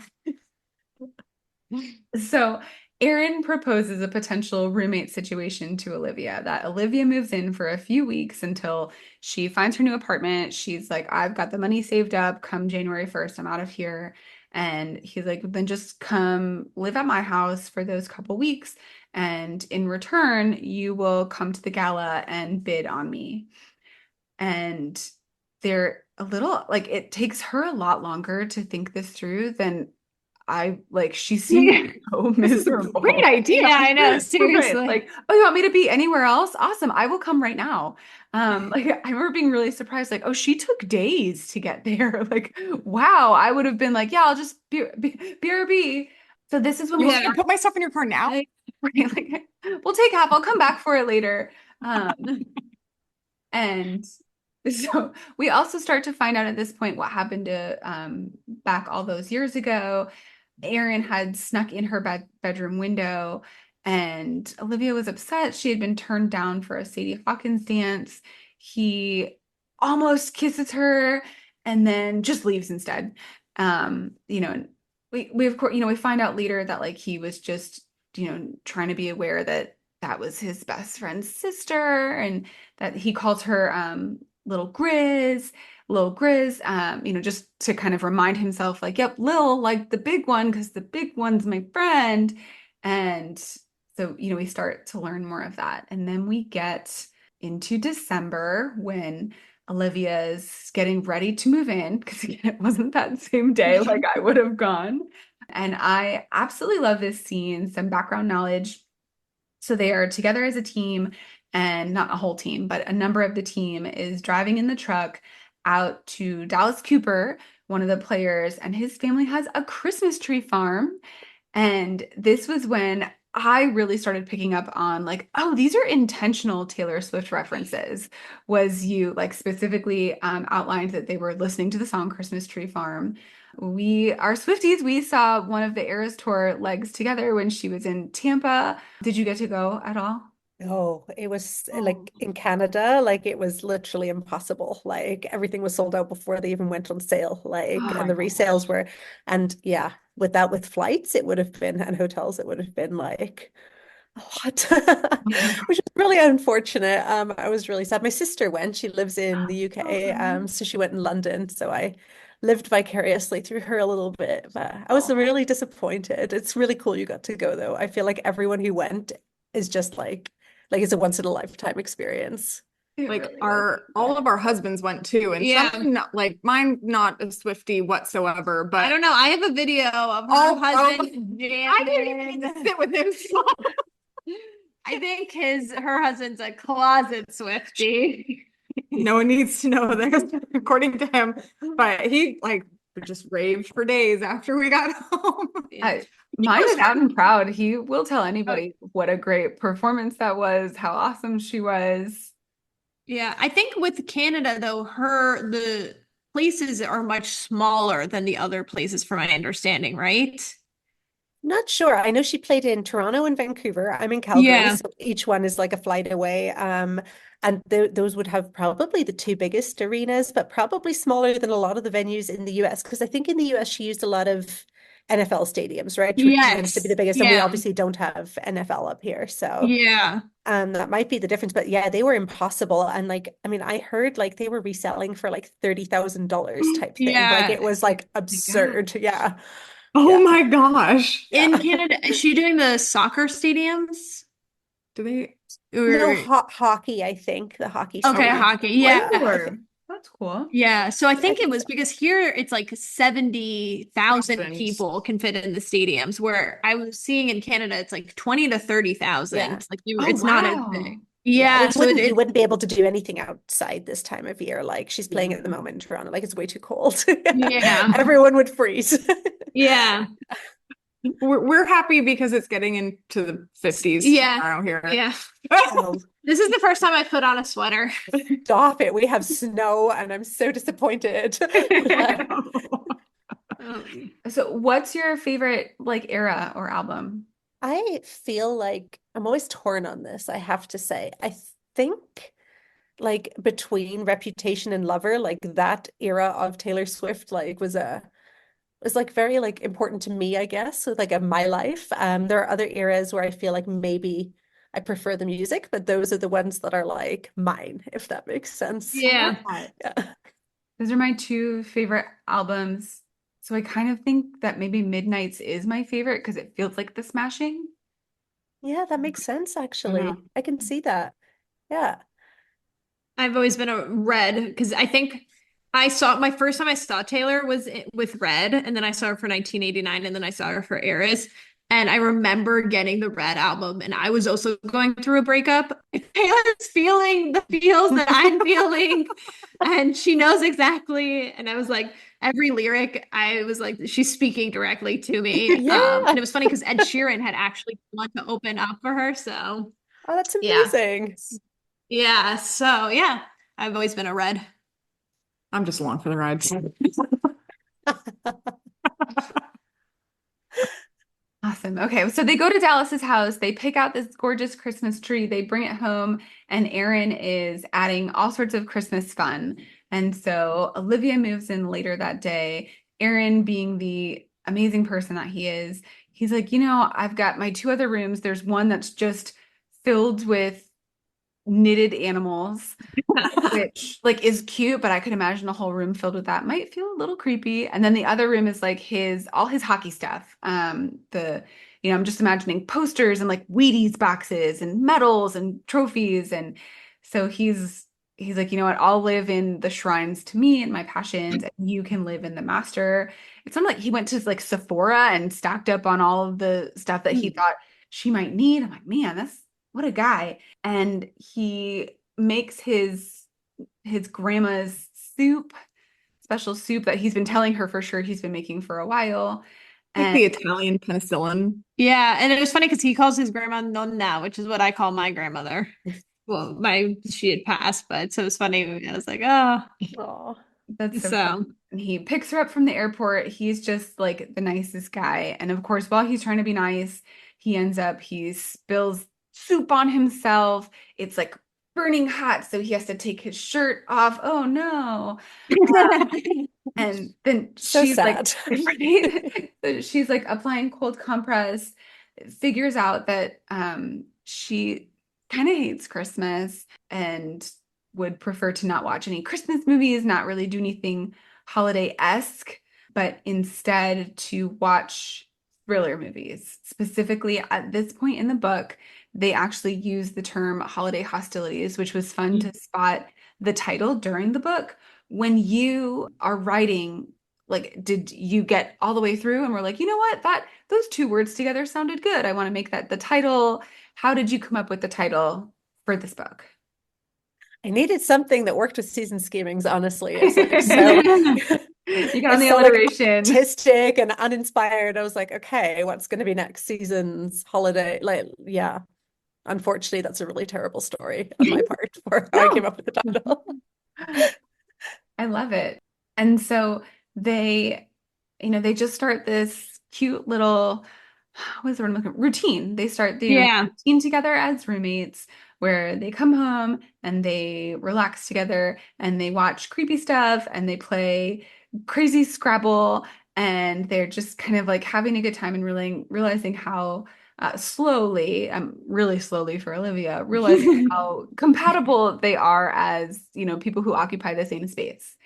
So Erin proposes a potential roommate situation to Olivia, that Olivia moves in for a few weeks until she finds her new apartment. She's like, I've got the money saved up. Come January 1st, I'm out of here. And he's like, then just come live at my house for those couple weeks. And in return, you will come to the gala and bid on me. And they're a little like, it takes her a lot longer to think this through than I like. She seemed so This is a miserable. great idea. Yeah, I know, Right. seriously. Like, oh, you want me to be anywhere else? Awesome. I will come right now. Like I remember being really surprised, like, oh, she took days to get there. Like, wow, I would have been like, yeah, I'll just BRB. So this is when You we want me to start, put my stuff in your car now? right? Like, we'll take half. I'll come back for it later. And so we also start to find out at this point what happened to back all those years ago. Erin had snuck in her bedroom window, and Olivia was upset. She had been turned down for a Sadie Hawkins dance. He almost kisses her and then just leaves instead. And we of course, we find out later that like he was just, trying to be aware that that was his best friend's sister and that he calls her Little Grizz, just to kind of remind himself, like, yep, Lil, like the big one, because the big one's my friend. And so, we start to learn more of that. And then we get into December when Olivia is getting ready to move in, because again, it wasn't that same day like I would have gone. And I absolutely love this scene, some background knowledge. So they are together as a team, and not a whole team, but a number of the team is driving in the truck out to Dallas Cooper, one of the players, and his family has a Christmas tree farm. And this was when I really started picking up on like, oh, these are intentional Taylor Swift references. Was you like specifically outlined that they were listening to the song Christmas Tree Farm. We are Swifties. We saw one of the Eras Tour legs together when she was in Tampa. Did you get to go at all? Oh, it was Oh, like in Canada, like it was literally impossible. Like everything was sold out before they even went on sale. Like, oh and my the resales gosh. were, and yeah, with flights, it would have been, and hotels, it would have been like a lot, which is really unfortunate. I was really sad. My sister went, she lives in the UK, Okay. so she went in London, so I lived vicariously through her a little bit, but I was Oh, really disappointed. It's really cool you got to go though. I feel like everyone who went is just like it's a once in a lifetime experience. it Like really is. our all of our husbands went too, and some Yeah. not like mine, not a Swiftie whatsoever, I but don't know. I have a video of her oh, husband I didn't even get to jamming. sit with him. So I think her husband's a closet Swiftie. no one needs to know this, according to him. But he like just raved for days after we got home. Yeah. I, He Mine was is happy. out and proud. He will tell Oh, anybody what a great performance that was, how awesome she was. Yeah, I think with Canada though, the places are much smaller than the other places from my understanding, right? Not sure. I know she played in Toronto and Vancouver. I'm in Calgary, Yeah. so each one is like a flight away. And those would have probably the two biggest arenas, but probably smaller than a lot of the venues in the US. Because I think in the US she used a lot of NFL stadiums, right? Which tends to be the Yes. biggest, and we Yeah. obviously don't have NFL up here. So Yeah. that might be the difference. But yeah, they were impossible. And like, I mean, I heard like they were reselling for like $30,000 type thing. Like Yeah. it was like Oh my God. absurd. Yeah. oh Yeah. my gosh. In Yeah. Canada, is she doing the soccer stadiums? Do they? No, Or, hockey, I think. The hockey Okay, okay. stadium. hockey. Oh, Yeah. Yeah, I Lord. think. That's cool. Yeah. So I I think it think was so. because here it's like 70,000 Thousands. people can fit in the stadiums, where I was seeing in Canada it's like 20 to Yeah. 30,000. Like Oh, it's not as big. wow. Yeah. Yeah. Well, So you wouldn't be able to do anything outside this time of year. Like she's playing at the Yeah. moment in Toronto. Like it's way too cold. yeah. Everyone would freeze. Yeah. We're happy because it's getting into the 50s Yeah. tomorrow here. Yeah. Oh, This is the first time I put on a sweater. stop it. We have snow and I'm so disappointed. I Yeah. know. So, what's your favorite like era or album? I feel like I'm always torn on this, I have to say. I think like between Reputation and Lover, like that era of Taylor Swift like was like very like important to me, I guess, so like in my life. There are other eras where I feel like maybe I prefer the music, but those are the ones that are like mine, if that makes sense. I love Yeah. that. Yeah. Those are my two favorite albums. So I kind of think that maybe Midnight's is my favorite because it feels like the Smashing. Yeah, that makes sense I don't know. actually. I can see that. Yeah. I've always been a Red because I think I saw my first time I saw Taylor was with Red, and then I saw her for 1989, and then I saw her for Eras. And I remember getting the Red album, and I was also going through a breakup. Taylor's feeling the feels that I'm feeling, and she knows exactly. And I was like, every lyric, I was like, she's speaking directly to me. Yeah. And it was funny because Ed Sheeran had actually wanted to open up for her. So Oh, that's yeah. amazing. Yeah, so yeah, I've always been a Red. I'm just along for the ride. Awesome. Okay, so they go to Dallas's house, they pick out this gorgeous Christmas tree, they bring it home, and Aaron is adding all sorts of Christmas fun. And so Olivia moves in later that day. Aaron, being the amazing person that he is, he's like, I've got my two other rooms. There's one that's just filled with knitted animals, which like is cute, but I could imagine a whole room filled with that might feel a little creepy. And then the other room is like his all his hockey stuff. I'm just imagining posters and like Wheaties boxes and medals and trophies. And so he's like, you know what, I'll live in the shrines to me and my passions, and you can live in the master. It's not like he went to like Sephora and stacked up on all of the stuff that he thought she might need. I'm like, man, that's what a guy. And he makes his grandma's soup, special soup that he's been telling her for sure he's been making for a while. Like And the Italian penicillin. Yeah, and it was funny because he calls his grandma Nonna, which is what I call my grandmother. Well, she had passed, but so it was funny. I was like, oh, Oh, that's so fun. so And he picks her up from the airport. He's just like the nicest guy. And of course, while he's trying to be nice, he spills soup on himself. It's like burning hot, so he has to take his shirt off. Oh no. And then so she's like, sad. right? So she's like applying cold compress, figures out that she kind of hates Christmas and would prefer to not watch any Christmas movies, not really do anything holiday-esque, but instead to watch thriller movies. Specifically, at this point in the book, they actually use the term holiday hostilities, which was fun to spot the title during the book. When you are writing, like, did you get all the way through and were like, you know what, that those two words together sounded good. I want to make that the title. How did you come up with the title for this book? I needed something that worked with season schemings, honestly. It's like so You got on it's the so like alliteration. artistic and uninspired. I was like, okay, what's going to be next season's holiday? Like, yeah. Unfortunately, that's a really terrible story on my part for how I came No. up with the title. I love it. And so they just start this cute little, what is the word I'm looking routine. They start the yeah. routine together as roommates where they come home and they relax together and they watch creepy stuff and they play crazy Scrabble, and they're just kind of like having a good time and really realizing how slowly, really slowly for Olivia, realizing how compatible they are as, people who occupy the same space.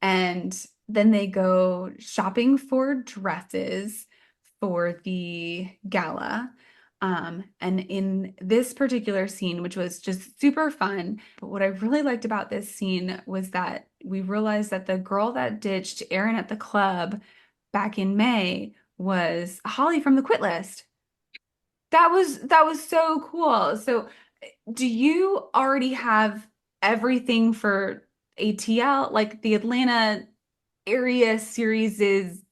And then they go shopping for dresses for the gala. And in this particular scene, which was just super fun, but what I really liked about this scene was that we realized that the girl that ditched Aaron at the club back in May was Holly from the Quit List. That was so cool. So, do you already have everything for ATL? Like the Atlanta area series is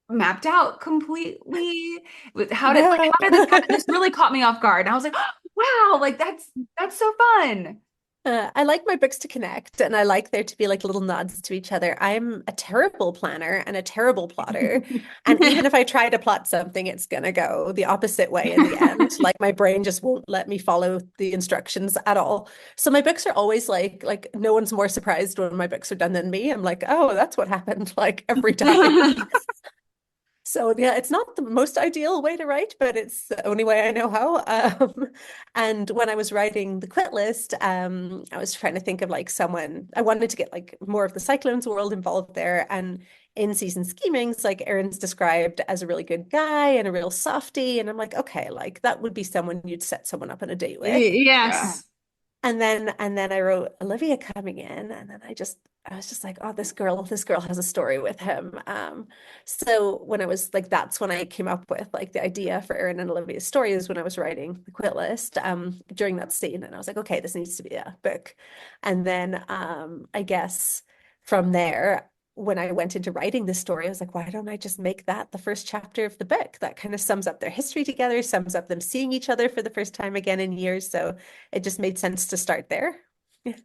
mapped out completely. No. How did this happen? This really caught me off guard. And I was like, wow, like that's so fun. I like my books to connect, and I like there to be like little nods to each other. I'm a terrible planner and a terrible plotter. And even if I try to plot something, it's gonna go the opposite way in the end. Like my brain just won't let me follow the instructions at all. So my books are always like no one's more surprised when my books are done than me. I'm like, oh, that's what happened, like every time. So yeah, it's not the most ideal way to write, but it's the only way I know how. And when I was writing the quit list, I was trying to think of like someone I wanted to get like more of the Cyclones world involved there. And in Season Schemings, like Aaron's described as a really good guy and a real softie. And I'm like, okay, like that would be someone you'd set someone up on a date with. Yeah. Yes. And then I wrote Olivia coming in, and then I was just like, oh, this girl has a story with him. So when I was like, that's when I came up with like the idea for Erin and Olivia's story is when I was writing the quit list during that scene, and I was like, okay, this needs to be a book. And then I guess from there, when I went into writing this story, I was like, why don't I just make that the first chapter of the book? That kind of sums up their history together, sums up them seeing each other for the first time again in years. So it just made sense to start there. Yeah.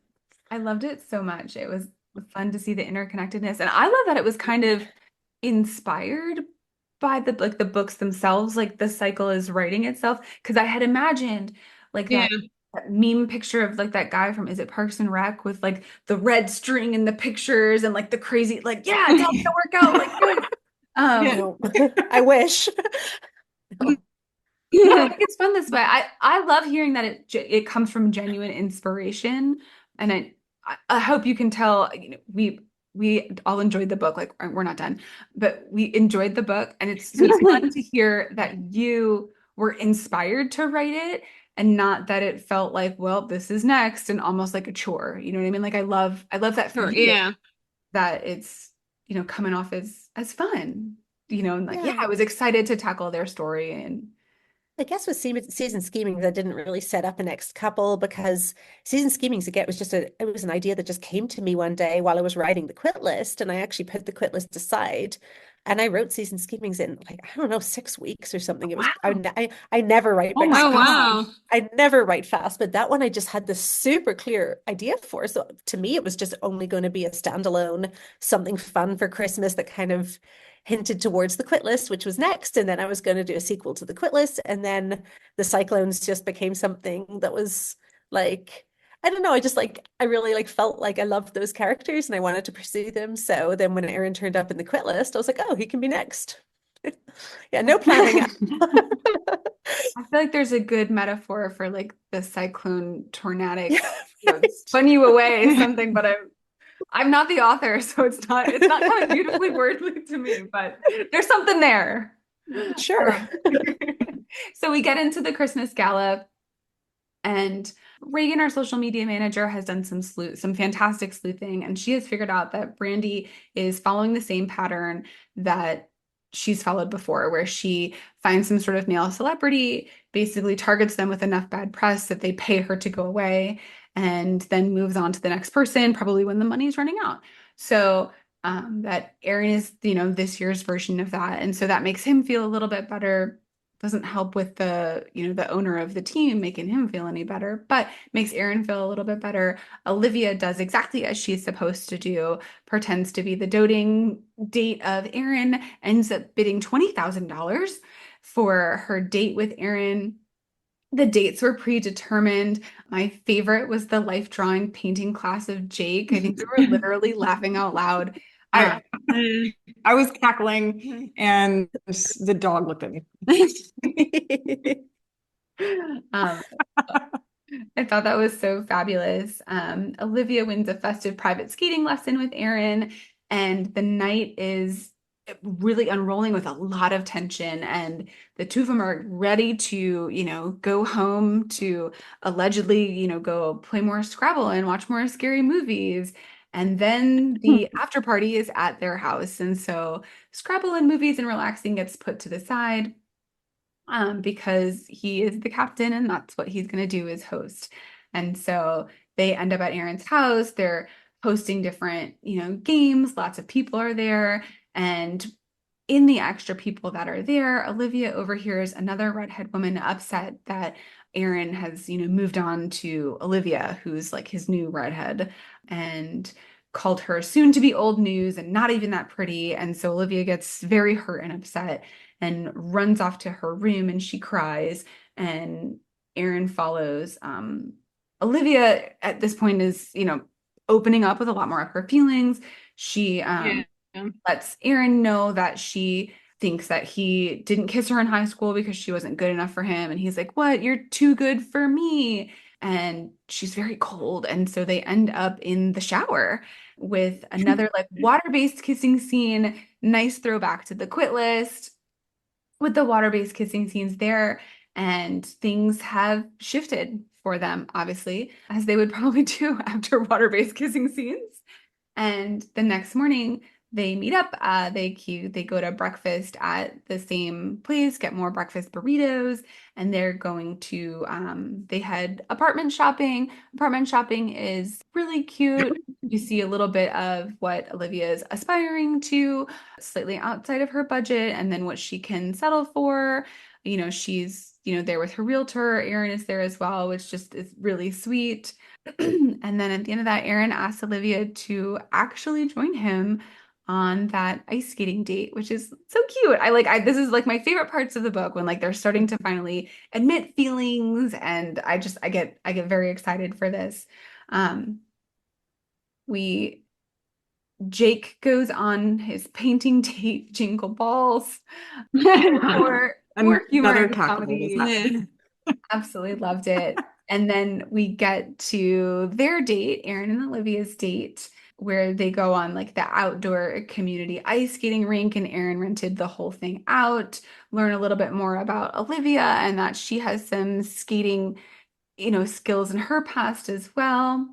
I loved it so much. It was fun to see the interconnectedness. And I love that it was kind of inspired by the books themselves, like the cycle is writing itself. Because I had imagined like Yeah. that meme picture of like that guy from, is it Parks and Rec, with like the red string and the pictures and like the crazy, like, yeah, it's all gonna work out like this. Yeah. No, I wish. No. But I think it's fun this way. I love hearing that it comes from genuine inspiration, and I hope you can tell. You know, we all enjoyed the book. Like we're not done, but we enjoyed the book, and it's fun to hear that you were inspired to write it, and not that it felt like, well, this is next, and almost like a chore. You know what I mean? Like I love that for Sure. you, Yeah. that it's, coming off as fun. And like, yeah, Yeah. I was excited to tackle their story. And I guess with season scheming, that didn't really set up a next couple because season schemings again was it was an idea that just came to me one day while I was writing the quit list, and I actually put the quit list aside, and I wrote season schemings in like I don't know 6 weeks or something. It was wow. I never write Oh my books Oh, fast. wow. I never write fast, but that one I just had this super clear idea for. So to me, it was just only going to be a standalone, something fun for Christmas that kind of hinted towards the quit list, which was next. And then I was going to do a sequel to the quit list. And then the Cyclones just became something that was like, I don't know, I really like felt like I loved those characters and I wanted to pursue them. So then when Aaron turned up in the quit list, I was like, oh, he can be next. Yeah, no planning. I feel like there's a good metaphor for like the cyclone tornadic, Yeah, right. spun you away something, but I'm not the author, so it's not kind of beautifully wordly to me, but there's something there. Sure. Um, so we get into the Christmas gala, and Reagan, our social media manager, has done some fantastic sleuthing, and she has figured out that Brandy is following the same pattern that she's followed before, where she finds some sort of male celebrity, basically targets them with enough bad press that they pay her to go away, and then moves on to the next person, probably when the money's running out. So that Aaron is, this year's version of that. And so that makes him feel a little bit better. Doesn't help with the owner of the team making him feel any better, but makes Aaron feel a little bit better. Olivia does exactly as she's supposed to do, pretends to be the doting date of Aaron, ends up bidding $20,000 for her date with Aaron. The dates were predetermined. My favorite was the life drawing painting class of Jake. I think we were literally laughing out loud. I I was cackling and the dog looked at me. Um, I thought that was so fabulous. Olivia wins a festive private skating lesson with Aaron, and the night is really unrolling with a lot of tension. And the two of them are ready to, go home to allegedly, go play more Scrabble and watch more scary movies. And then the after party is at their house. And so Scrabble and movies and relaxing gets put to the side, because he is the captain and that's what he's going to do is host. And so they end up at Aaron's house. They're hosting different, games. Lots of people are there. And in the extra people that are there, Olivia overhears another redhead woman upset that Aaron has, moved on to Olivia, who's like his new redhead, and called her soon to be old news and not even that pretty. And so Olivia gets very hurt and upset and runs off to her room and she cries. And Aaron follows. Olivia at this point is, opening up with a lot more of her feelings. She Yeah. lets Aaron know that she thinks that he didn't kiss her in high school because she wasn't good enough for him. And he's like, "What? You're too good for me." And she's very cold. And so they end up in the shower with another like water-based kissing scene. Nice throwback to the quit list with the water-based kissing scenes there. And things have shifted for them, obviously, as they would probably do after water-based kissing scenes. And the next morning, they meet up. They go to breakfast at the same place, get more breakfast burritos, and they're going to they head apartment shopping. Apartment shopping is really cute. You see a little bit of what Olivia is aspiring to, slightly outside of her budget, and then what she can settle for. She's there with her realtor. Aaron is there as well, which just is really sweet. And then at the end of that, Aaron asked Olivia to actually join him on that ice skating date, which is so cute. This is like my favorite parts of the book when like they're starting to finally admit feelings, and I get very excited for this. Um, we Jake goes on his painting date, Jingle Balls, more humor Another and cackle was comedy. happening. Absolutely loved it. And then we get to their date, Aaron and Olivia's date, where they go on like the outdoor community ice skating rink, and Aaron rented the whole thing out, learn a little bit more about Olivia and that she has some skating, skills in her past as well.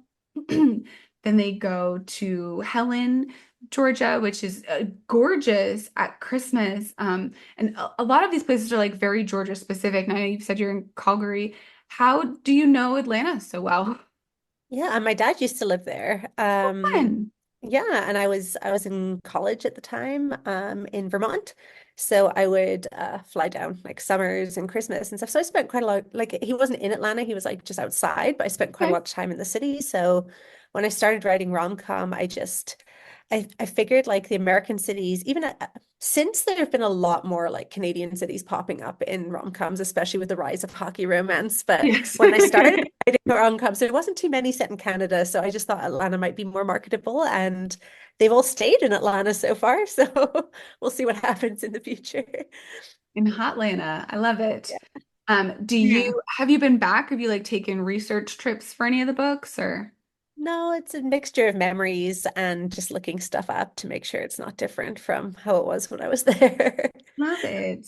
Then they go to Helen, Georgia, which is gorgeous at Christmas. And a lot of these places are like very Georgia specific. And I know you said you're in Calgary. How do you know Atlanta so well? Yeah, and my dad used to live there. Fun. Yeah, and I was in college at the time, in Vermont. So I would fly down like summers and Christmas and stuff. So I spent quite a lot, like he wasn't in Atlanta, he was like just outside, but I spent quite a Okay. lot of time in the city. So when I started writing rom-com, I figured like the American cities, even since there have been a lot more like Canadian cities popping up in rom-coms, especially with the rise of hockey romance. But Yes. when I started writing rom-coms, there wasn't too many set in Canada, so I just thought Atlanta might be more marketable, and they've all stayed in Atlanta so far. So we'll see what happens in the future. In Hotlanta. I love it. Yeah. Yeah. Have you been back? Have you like taken research trips for any of the books or? No, it's a mixture of memories and just looking stuff up to make sure it's not different from how it was when I was there. Love it.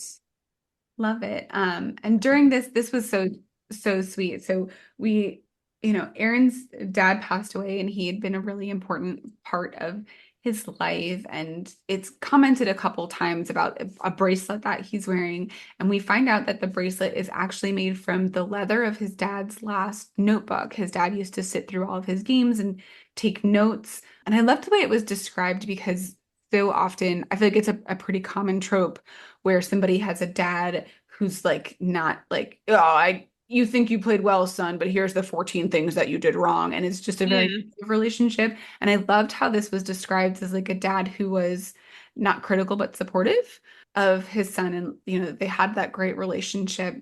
Love it. And during this was so sweet. So we, Aaron's dad passed away and he had been a really important part of his life. And it's commented a couple times about a bracelet that he's wearing. And we find out that the bracelet is actually made from the leather of his dad's last notebook. His dad used to sit through all of his games and take notes. And I loved the way it was described because so often I feel like it's a pretty common trope where somebody has a dad who's like not like, oh, you think you played well, son, but here's the 14 things that you did wrong. And it's just a very Yeah. relationship. And I loved how this was described as like a dad who was not critical but supportive of his son. And they had that great relationship,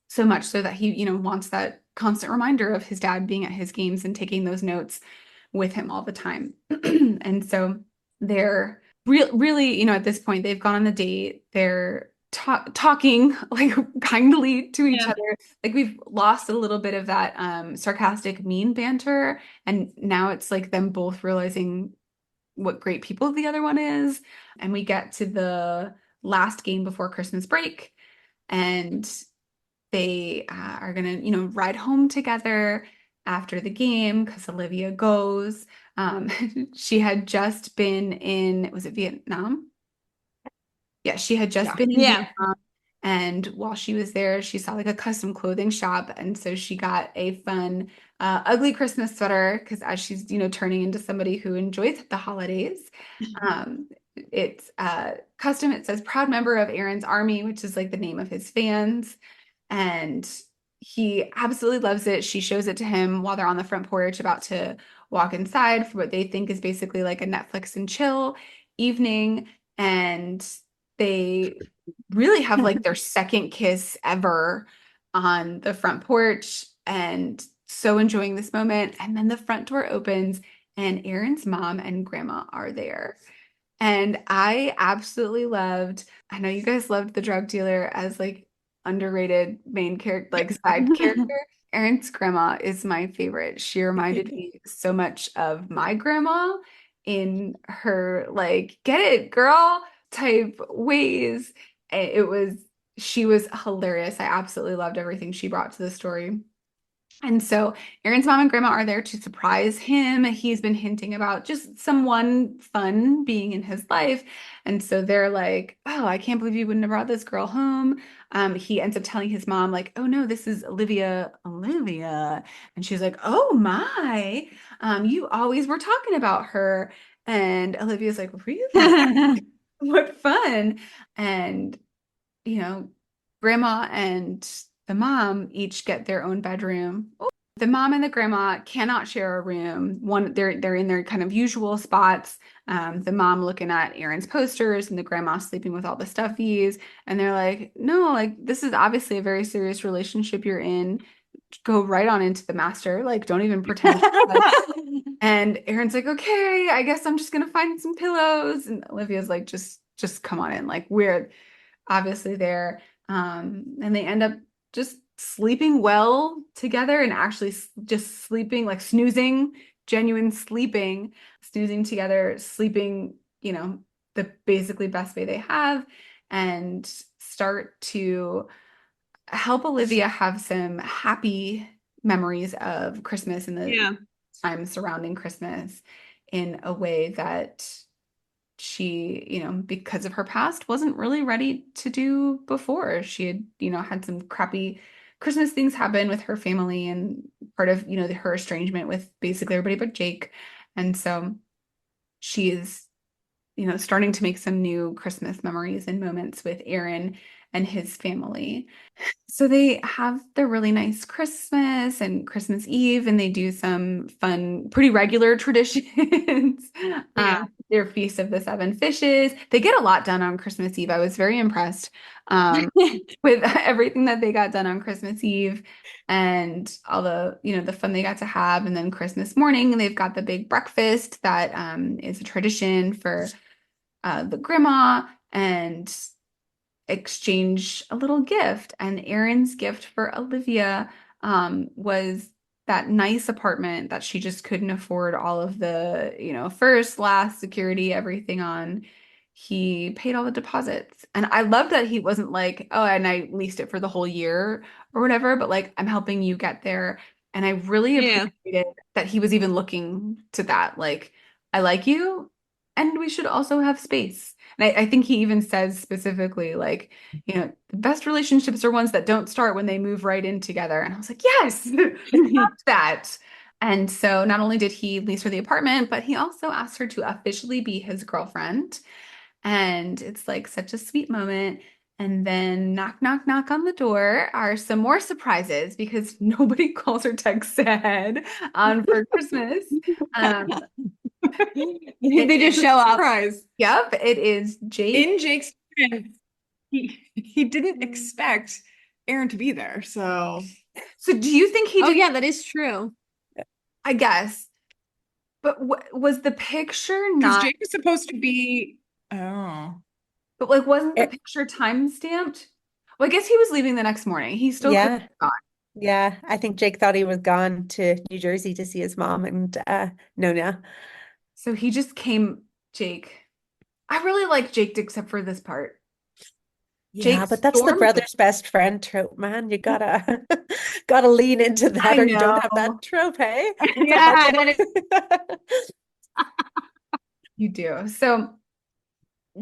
so much so that he, wants that constant reminder of his dad being at his games and taking those notes with him all the time. And so they're really, at this point, they've gone on the date. They're talking like kindly to each Yeah. other. Like we've lost a little bit of that sarcastic, mean banter, and now it's like them both realizing what great people the other one is. And we get to the last game before Christmas break, and they are gonna, ride home together after the game because Olivia goes. Um, she had just been in, was it Vietnam? Yeah, she had just Yeah. been in Yeah. Vietnam. And while she was there, she saw like a custom clothing shop. And so she got a fun, ugly Christmas sweater because as she's, turning into somebody who enjoys the holidays. It's custom. It says proud member of Aaron's Army, which is like the name of his fans. And he absolutely loves it. She shows it to him while they're on the front porch about to walk inside for what they think is basically like a Netflix and chill evening. And they really have like their second kiss ever on the front porch and so enjoying this moment. And then the front door opens and Aaron's mom and grandma are there. And I absolutely loved, I know you guys loved the drug dealer as like underrated main character, like side character. Erin's grandma is my favorite. She reminded me so much of my grandma in her like, get it, girl type ways. She was hilarious. I absolutely loved everything she brought to the story. And so Aaron's mom and grandma are there to surprise him. He's been hinting about just someone fun being in his life. And so they're like, oh, I can't believe you wouldn't have brought this girl home. He ends up telling his mom, like, oh no, this is Olivia, Olivia. And she's like, oh my, you always were talking about her. And Olivia's like, really? What fun. And you know, grandma and the mom each get their own bedroom. The mom and the grandma cannot share a room. They're in their kind of usual spots. The mom looking at Aaron's posters and the grandma sleeping with all the stuffies. And they're like, no, like this is obviously a very serious relationship you're in. Go right on into the master. Like, don't even pretend. And Aaron's like, okay, I guess I'm just gonna find some pillows. And Olivia's like, just come on in. Like, we're obviously there. And they end up just sleeping well together and actually just sleeping, like snoozing, genuine sleeping, snoozing together, sleeping, the basically best way they have, and start to help Olivia have some happy memories of Christmas and the Yeah. time surrounding Christmas in a way that she, because of her past, wasn't really ready to do before. She had, had some crappy Christmas things happen with her family and part of, her estrangement with basically everybody but Jake. And so she is, starting to make some new Christmas memories and moments with Aaron and his family. So they have their really nice Christmas and Christmas Eve, and they do some fun, pretty regular traditions. Yeah. Their Feast of the Seven Fishes. They get a lot done on Christmas Eve. I was very impressed with everything that they got done on Christmas Eve and all the, the fun they got to have. And then Christmas morning, they've got the big breakfast that is a tradition for the grandma and exchange a little gift. And Erin's gift for Olivia was that nice apartment that she just couldn't afford all of the, first, last, security, everything on. He paid all the deposits. And I love that he wasn't like, oh, and I leased it for the whole year or whatever, but like, I'm helping you get there. And I really Yeah. appreciated that he was even looking to that. Like, I like you, and we should also have space. And I think he even says specifically, like, the best relationships are ones that don't start when they move right in together. And I was like, yes, love that. And so not only did he lease her the apartment, but he also asked her to officially be his girlfriend. And it's like such a sweet moment. And then knock, knock, knock on the door are some more surprises because nobody calls or texts ahead on for Christmas. Um, They just show up. Surprise. Yep, it is Jake. In Jake's defense, he didn't expect Aaron to be there. So Do you think he Oh, did? yeah, that is true. I guess. But was the picture because not, Jake was supposed to be. Oh. but like wasn't the Eh, picture time stamped? Well, I guess he was leaving the next morning. He still could have yeah, gone. yeah. I think Jake thought he was gone to New Jersey to see his mom and Nona. So he just came, Jake. I really like Jake except for this part. Yeah, Jake but that's the stormed. brother's best friend trope, man. You gotta gotta lean into I that or you don't know. have that trope, hey? Yeah, that is. You do. So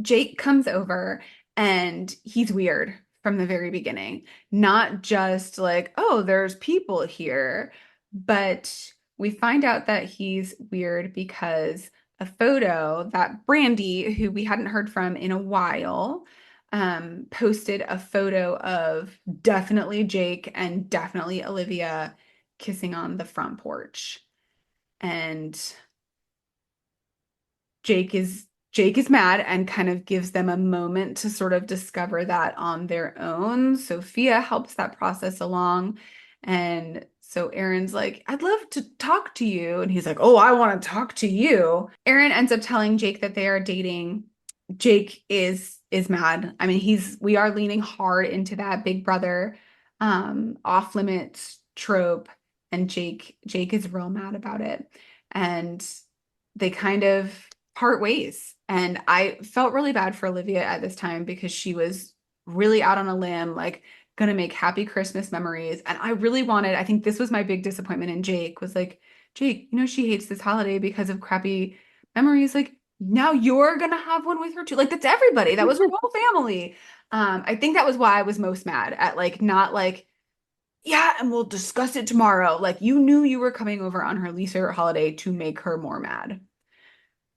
Jake comes over and he's weird from the very beginning. Not just like, oh, there's people here, but we find out that he's weird because a photo that Brandy, who we hadn't heard from in a while, posted a photo of definitely Jake and definitely Olivia kissing on the front porch. And Jake is mad and kind of gives them a moment to sort of discover that on their own. Sophia helps that process along. And so Aaron's like, I'd love to talk to you. And he's like, oh, I want to talk to you. Aaron ends up telling Jake that they are dating. Jake is mad. I mean, we are leaning hard into that big brother off limits trope. And Jake is real mad about it. And they kind of part ways. And I felt really bad for Olivia at this time because she was really out on a limb, like gonna make happy Christmas memories. And I really wanted, I think this was my big disappointment in Jake was like, Jake, she hates this holiday because of crappy memories. Like now you're gonna have one with her too. Like that's everybody. That was her whole family. I think that was why I was most mad at like not like, yeah, and we'll discuss it tomorrow. Like you knew you were coming over on her least favorite holiday to make her more mad.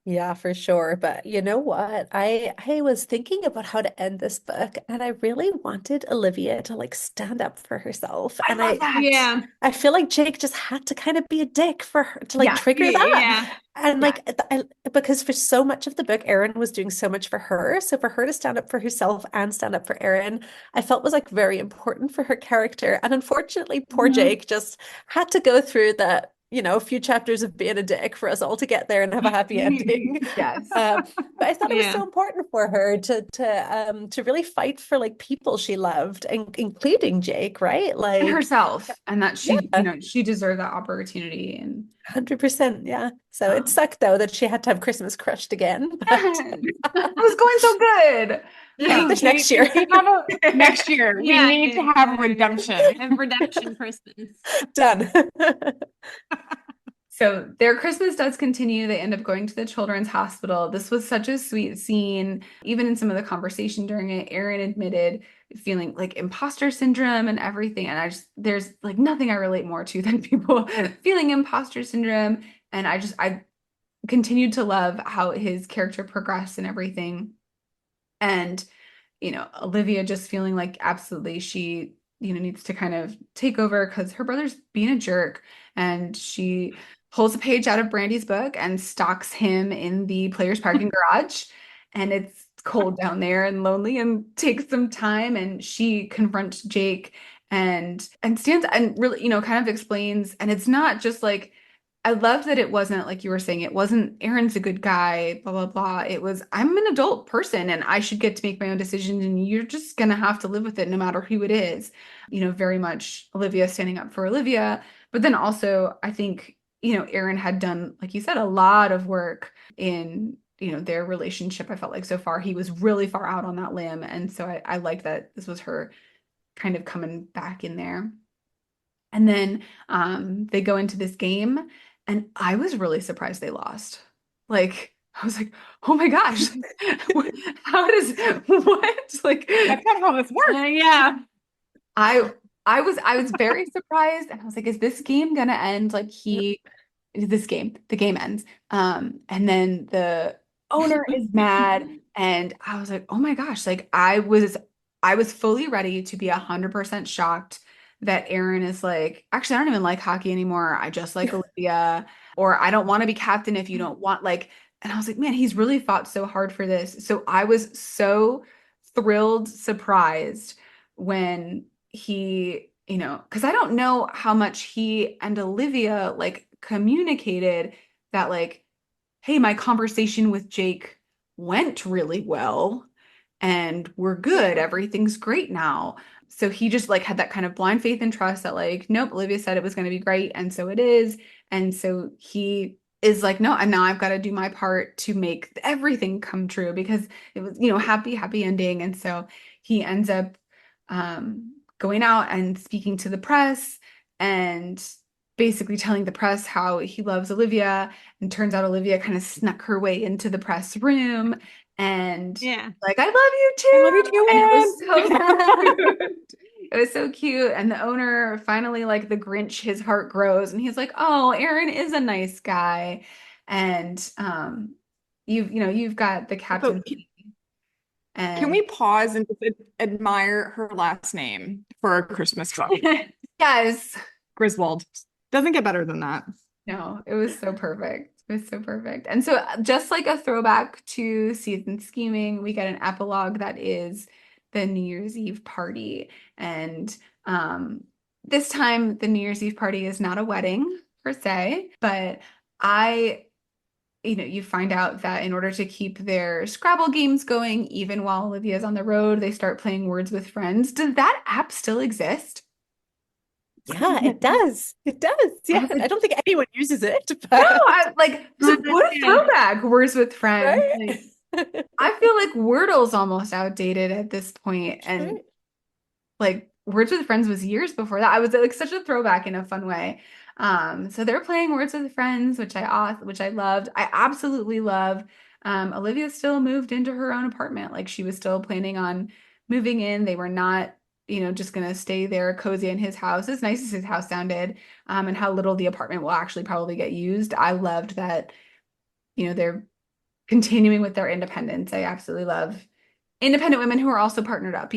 Yeah, for sure. But you know what? I was thinking about how to end this book, and I really wanted Olivia to like stand up for herself. I And love that. Yeah. I feel like Jake just had to kind of be a dick for her to like Yeah. trigger that. Yeah. And Yeah. like because for so much of the book, Erin was doing so much for her. So for her to stand up for herself and stand up for Erin, I felt was like very important for her character. And unfortunately, poor Mhm. Jake just had to go through that, a few chapters of being a dick for us all to get there and have a happy ending. Yes. Um, but I thought it was so Yeah. important for her to really fight for like people she loved, including Jake, right? And Like, herself, and that she, yeah. she deserved that opportunity. And 100%, yeah. So it um, sucked though that she had to have Christmas crushed again, but it was going so good. Hey, there's Kate, next year. if we have a next year, we Yeah. need to have redemption. And redemption Christmas. Done. So their Christmas does continue. They end up going to the children's hospital. This was such a sweet scene. Even in some of the conversation during it, Erin admitted feeling like imposter syndrome and everything. And there's like nothing I relate more to than people feeling imposter syndrome. And I continued to love how his character progressed and everything. And Olivia just feeling like absolutely she, needs to kind of take over because her brother's being a jerk. And she pulls a page out of Brandy's book and stalks him in the players' parking garage. And it's cold down there and lonely and takes some time. And she confronts Jake and stands and really, kind of explains. And it's not just like I love that it wasn't like you were saying, it wasn't Aaron's a good guy, blah, blah, blah. It was, I'm an adult person and I should get to make my own decisions and you're just gonna have to live with it no matter who it is. Very much Olivia standing up for Olivia. But then also, I think, Aaron had done, like you said, a lot of work in, their relationship. I felt like so far he was really far out on that limb. And so I like that this was her kind of coming back in there. And then they go into this game, and I was really surprised they lost. Like, I was like, oh my gosh, how does what? Like, That's not how this works. Yeah. I I was very surprised, and I was like, is this game gonna end like the game ends. And then the owner is mad, and I was like, oh my gosh, like I was fully ready to be 100% shocked that Aaron is like, actually, I don't even like hockey anymore. I just like Olivia, or I don't want to be captain if you don't want like, and I was like, man, he's really fought so hard for this. So I was so thrilled, surprised when he, because I don't know how much he and Olivia like communicated that like, hey, my conversation with Jake went really well and we're good. Everything's great now. So he just like had that kind of blind faith and trust that like, nope, Olivia said it was going to be great. And so it is. And so he is like, no, and now I've got to do my part to make everything come true because it was, happy, happy ending. And so he ends up going out and speaking to the press and basically telling the press how he loves Olivia. And turns out Olivia kind of snuck her way into the press room and Yeah. like, I love you I love you too. too, And it was so Aaron. cute. It was so cute. And the owner finally, like the Grinch, his heart grows and he's like, oh, Aaron is a nice guy. And you've got the So captain Can And we pause and just admire her last name for a Christmas book? yes, Griswold. Doesn't get better than that. no, it was so perfect. It was so perfect. And so, just like a throwback to Season Scheming, we get an epilogue that is the New Year's Eve party. And this time, the New Year's Eve party is not a wedding per se, but you find out that in order to keep their Scrabble games going, even while Olivia's on the road, they start playing Words with Friends. Does that app still exist? Yeah, it does. It does. I Yeah. was like, I don't think anyone uses it, no, but I like so what a Yeah. throwback, Words with Friends. right? Like, I feel like Wordle's almost outdated at this point, and True. like Words with Friends was years before that. I was like such a throwback in a fun way. So they're playing Words with Friends, which I loved. I absolutely love. Olivia still moved into her own apartment. Like she was still planning on moving in. They were not, just gonna stay there cozy in his house. As nice as his house sounded, and how little the apartment will actually probably get used. I loved that, they're continuing with their independence. I absolutely love independent women who are also partnered up.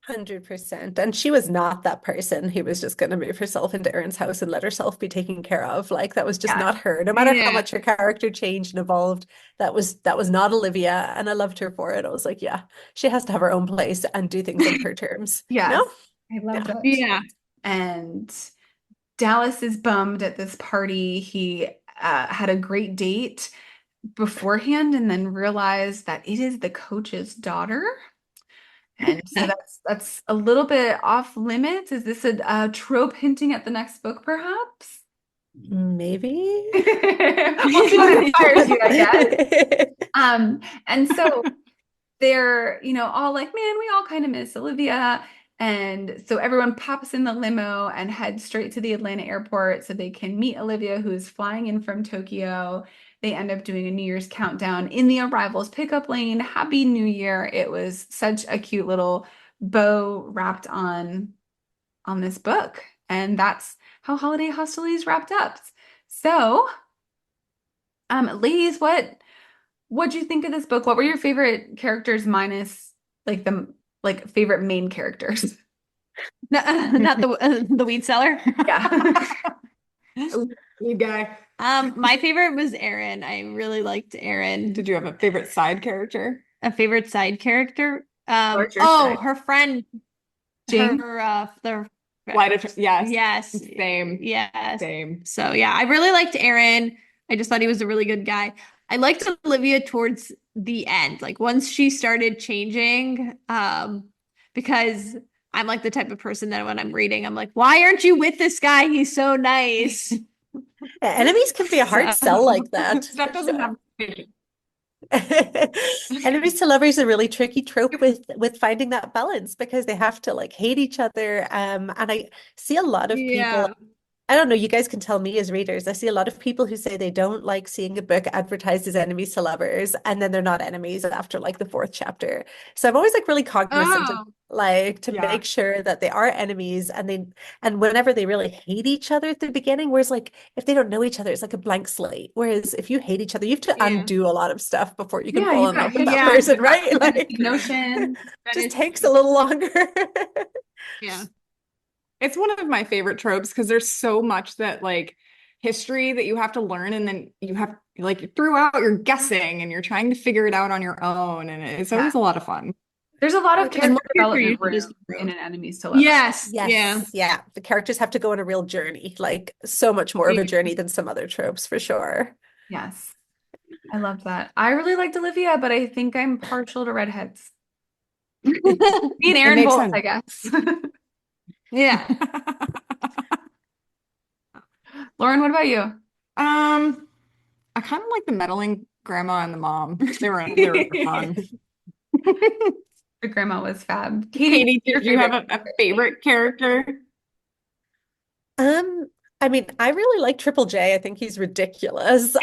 100%. And she was not that person who was just going to move herself into Erin's house and let herself be taken care of. Like that was just Yeah. not her. No matter how Yeah. much her character changed and evolved, that was not Olivia. And I loved her for it. I was like, yeah, she has to have her own place and do things on her terms. Yes, No? I loved Yeah. it. Yeah. And Dallas is bummed at this party. He had a great date beforehand and then realized that it is the coach's daughter. And so that's a little bit off limits. Is this a trope hinting at the next book, perhaps? Maybe. We'll see what inspires you, I guess. And so they're, all like, man, we all kind of miss Olivia. And so everyone pops in the limo and heads straight to the Atlanta airport so they can meet Olivia, who is flying in from Tokyo. They end up doing a New Year's countdown in the arrivals pickup lane. Happy New Year. It was such a cute little bow wrapped on this book. And that's how Holiday Hostilities wrapped up. So, ladies, what'd you think of this book? What were your favorite characters minus like the favorite main characters? Not the weed seller. Yeah. You guy. My favorite was Erin. I really liked Erin. Did you have a favorite side character? A favorite side character? What's your side? Her friend, Jane? Yes. yes, Same. yes. Same. So yeah, I really liked Erin. I just thought he was a really good guy. I liked Olivia towards the end, like once she started changing, because I'm like the type of person that when I'm reading, I'm like, why aren't you with this guy? He's so nice. Enemies can be a hard sell like that. Steph doesn't have patience. Enemies to lovers is a really tricky trope with finding that balance because they have to like hate each other. And I see a lot of people. Yeah. I don't know, you guys can tell me as readers. I see a lot of people who say they don't like seeing a book advertised as enemies to lovers, and then they're not enemies after like the fourth chapter. So I'm always like really cognizant of Oh, like to Yeah. make sure that they are enemies and whenever they really hate each other at the beginning, whereas like if they don't know each other, it's like a blank slate. Whereas if you hate each other, you have to yeah. undo a lot of stuff before you can Yeah, fall you've in got love with that history, person, you've got right? Like notion. That just is takes a true. little longer. Yeah. It's one of my favorite tropes because there's so much that like history that you have to learn, and then you have like throughout you're guessing and you're trying to figure it out on your own, and it's always a lot of fun. There's a lot of And character more character development usually room just in an enemies to lovers. Yes. Yeah. Yes, yeah. The characters have to go on a real journey, like so much more of a journey than some other tropes for sure. Yes. I love that. I really liked Olivia, but I think I'm partial to redheads. Me and Aaron makes both, sense. I guess. Yeah. Lauren, what about you? I kind of like the meddling grandma and the mom. They were fun. Your grandma was fab. Katie, your did you have favorite a favorite character? I mean, I really like Triple J. I think he's ridiculous.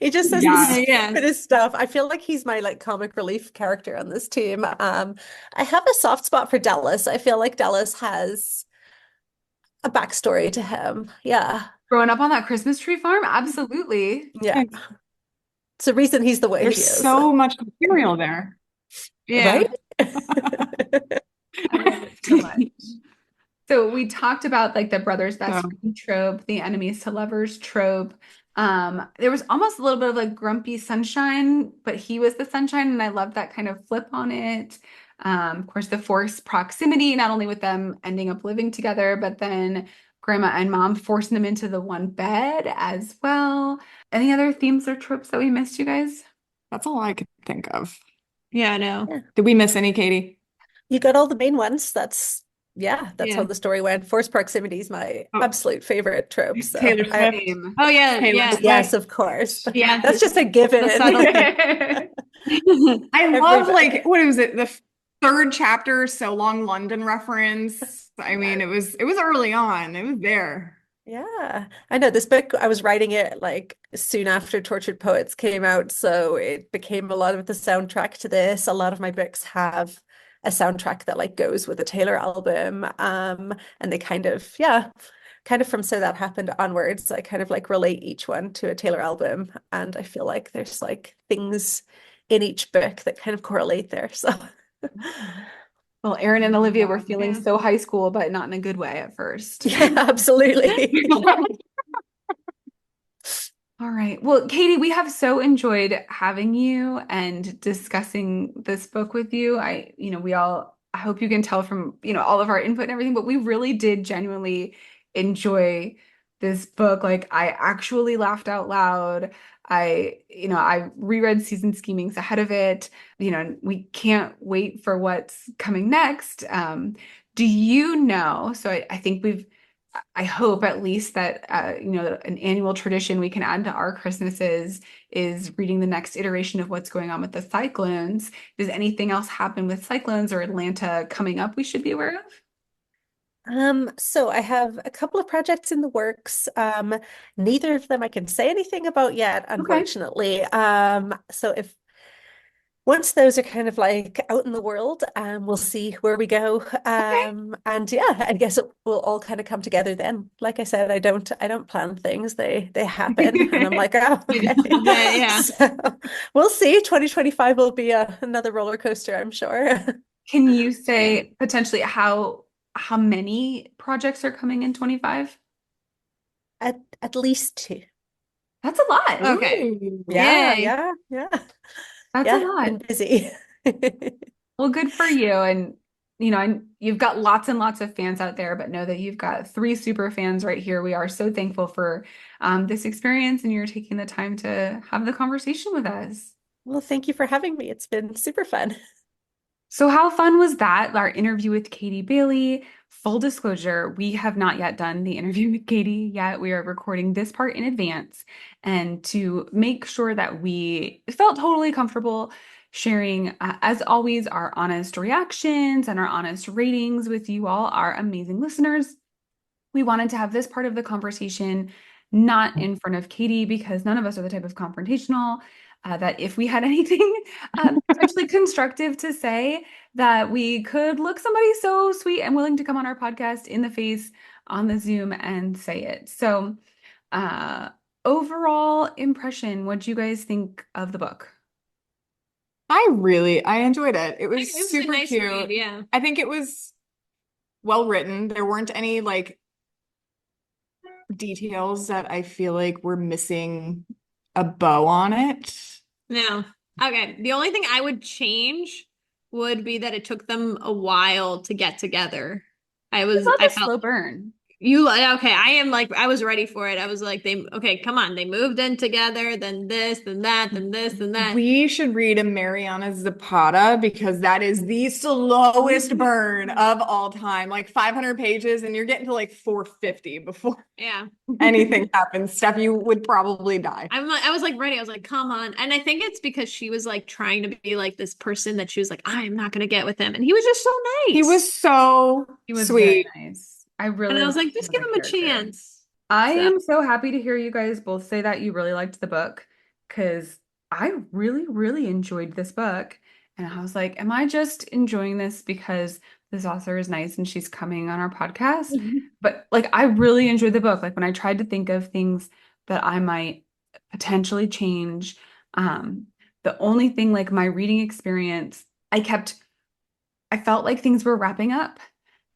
He just says the Yeah. Yeah. stupidest stuff. I feel like he's my like comic relief character on this team. I have a soft spot for Dallas. I feel like Dallas has a backstory to him. Yeah. growing up on that Christmas tree farm? Absolutely. Yeah. It's the reason he's the way There's he is, so much material there. right? Yeah. I love it so much. So we talked about like the brother's best So friend trope, the enemies to lovers trope. There was almost a little bit of like grumpy sunshine, but he was the sunshine, and I love that kind of flip on it. Of course, the forced proximity, not only with them ending up living together, but then grandma and mom forcing them into the one bed as well. Any other themes or tropes that we missed, you guys? that's all I could think of. Yeah, I know. Yeah. Did we miss any, Katie? You got all the main ones. That's how Yeah. the story went. Forced proximity is my Oh, absolute favorite trope. So Taylor Swift. Same. Oh yeah, Taylor yeah. yes, Swift. of course. Yeah, That's just a the given. subtlety. I love Everybody. like what was it? The third chapter, So Long London reference. I mean, it was early on. It was there. Yeah, I know this book, I was writing it like soon after Tortured Poets came out, so it became a lot of the soundtrack to this. A lot of my books have a soundtrack that like goes with a Taylor album. And they kind of from So That Happened onwards, I kind of like relate each one to a Taylor album. And I feel like there's like things in each book that kind of correlate there. So Well, Aaron and Olivia were feeling Yeah. so high school, but not in a good way at first. yeah, absolutely. All right. Well, Katie, we have so enjoyed having you and discussing this book with you. I hope you can tell from, all of our input and everything, but we really did genuinely enjoy this book. Like, I actually laughed out loud. I reread Season Schemings ahead of it. We can't wait for what's coming next. Do you know? So I think I hope at least that an annual tradition we can add to our Christmases is reading the next iteration of what's going on with the cyclones. Does anything else happen with cyclones or Atlanta coming up we should be aware of? So I have a couple of projects in the works. Neither of them I can say anything about yet, Okay. unfortunately. So if once those are kind of like out in the world, we'll see where we go. Okay. And yeah, I guess it will all kind of come together then. Like I said, I don't plan things. They happen and I'm like, oh, okay. Yeah, yeah. So we'll see. 2025 will be another roller coaster, I'm sure. Can you Yeah. say potentially how many projects are coming in 25? At least two. That's a lot. Okay. Ooh. Yeah, Yay. yeah, yeah. That's a Yeah, lot. been busy. Well, good for you. And, and you've got lots and lots of fans out there, but know that you've got three super fans right here. We are so thankful for this experience, and you're taking the time to have the conversation with us. Well, thank you for having me. It's been super fun. So, how fun was that? Our interview with Katie Bailey. Full disclosure, we have not yet done the interview with Katie yet. We are recording this part in advance. And to make sure that we felt totally comfortable sharing, as always, our honest reactions and our honest ratings with you all, our amazing listeners, we wanted to have this part of the conversation not in front of Katie because none of us are the type of confrontational that if we had anything potentially constructive to say, that we could look somebody so sweet and willing to come on our podcast in the face on the Zoom and say it. So, overall impression, what do you guys think of the book? I enjoyed it. It It was was a super nice cute. read, yeah. I think it was well written. There weren't any like details that I feel like were missing a bow on it. No. Okay. The only thing I would change would be that it took them a while to get together. It's not I a felt slow burn. okay. I am like, I was ready for it. I was like, okay, come on. They moved in together, then this, then that, then this, and that. We should read a Mariana Zapata because that is the slowest burn of all time. Like 500 pages, and you're getting to like 450 before Yeah. anything happens. Steph, you would probably die. I was like ready. I was like, come on. And I think it's because she was like trying to be like this person that she was like, I am not going to get with him. And he was just so nice. He was so He was sweet. very nice. I and really I was liked like, just him give as him a character. chance. I So am so happy to hear you guys both say that you really liked the book because I really, really enjoyed this book. And I was like, am I just enjoying this because this author is nice and she's coming on our podcast? But like, I really enjoyed the book. Like, when I tried to think of things that I might potentially change, Um, the only thing, like my reading experience, I felt like things were wrapping up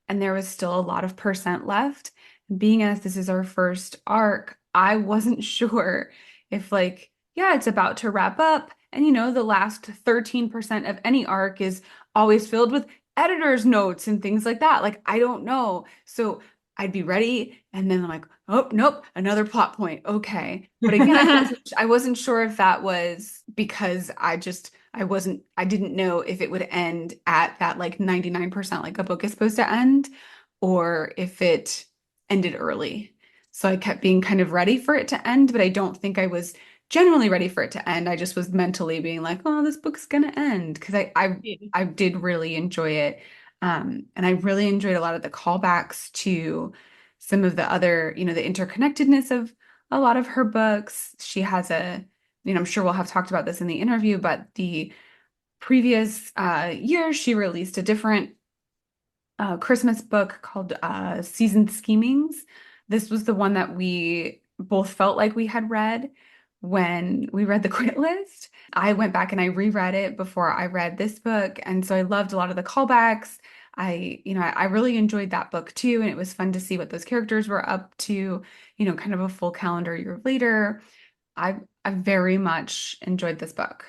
and there was still a lot of percent left. Being as this is our first arc, I wasn't sure if like, yeah, it's about to wrap up. And the last 13% of any arc is always filled with editor's notes and things like that. Like, I don't know. So I'd be ready, and then I'm like, oh, nope, another plot point. Okay. But again, I wasn't sure if that was because I didn't know if it would end at that like 99% like a book is supposed to end, or if it ended early. So I kept being kind of ready for it to end, but I don't think I was genuinely ready for it to end. I just was mentally being like, oh, this book's gonna end because I did really enjoy it. And I really enjoyed a lot of the callbacks to some of the other, the interconnectedness of a lot of her books. She has I'm sure we'll have talked about this in the interview, but the previous year she released a different Christmas book called Seasoned Schemings. This was the one that we both felt like we had read when we read the Quit List. I went back and I reread it before I read this book, and so I loved a lot of the callbacks. I really enjoyed that book too, and it was fun to see what those characters were up to, kind of a full calendar year later. I very much enjoyed this book.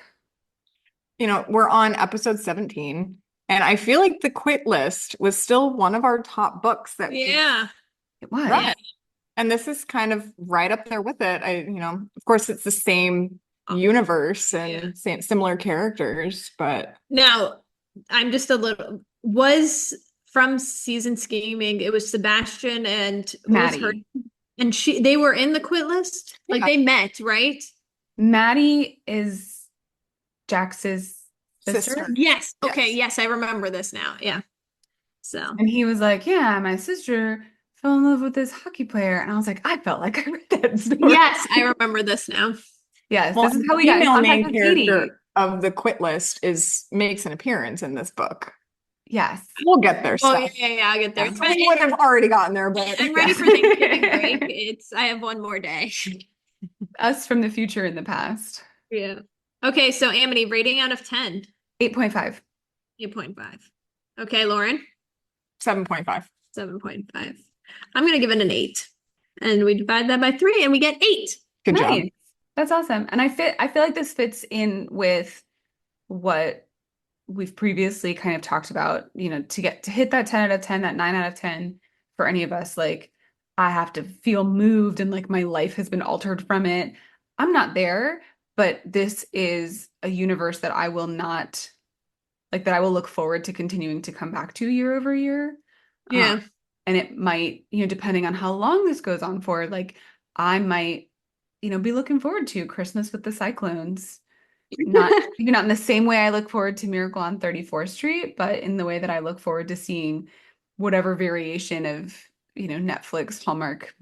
We're on episode 17, and I feel like The Quit List was still one of our top books that we Yeah. It was. read. And this is kind of right up there with it. Of course, it's the same universe and similar characters, but Now, I'm just a little was from Season Scheming. It was Sebastian and who was her, Maddie. and they were in the Quit List. Like Yeah. they met, right? Maddie is Jax's sister. Sister. Yes. Okay. Yes. Yes, I remember this now. Yeah. So And he was like, yeah, my sister fell in love with this hockey player. And I was like, I felt like I read that story. yes, I remember this now. Yes, Well, this is the how we got in female contact main with Katie. character of The Quit List makes an appearance in this book. Yes. We'll get there, Oh Steph. yeah, I'll get there. It's We would have already gotten there, but I'm ready for Thanksgiving break. I have one more day. Us from the future in the past. Yeah. Okay, so Amity, rating out of 10. 8.5. 8.5. Okay, Lauren, 7.5. 7.5. I'm gonna give it an 8. And we divide that by 3 and we get 8. Good job. Nice. That's awesome. And I feel like this fits in with what we've previously kind of talked about, to hit that 10 out of 10, that 9 out of 10 for any of us, like I have to feel moved and like my life has been altered from it. I'm not there, but this is a universe that I will not that I will look forward to continuing to come back to year over year. Yeah. And it might, depending on how long this goes on for, like I might, be looking forward to Christmas with the Cyclones. Maybe not in the same way I look forward to Miracle on 34th Street, but in the way that I look forward to seeing whatever variation of, Netflix, Hallmark,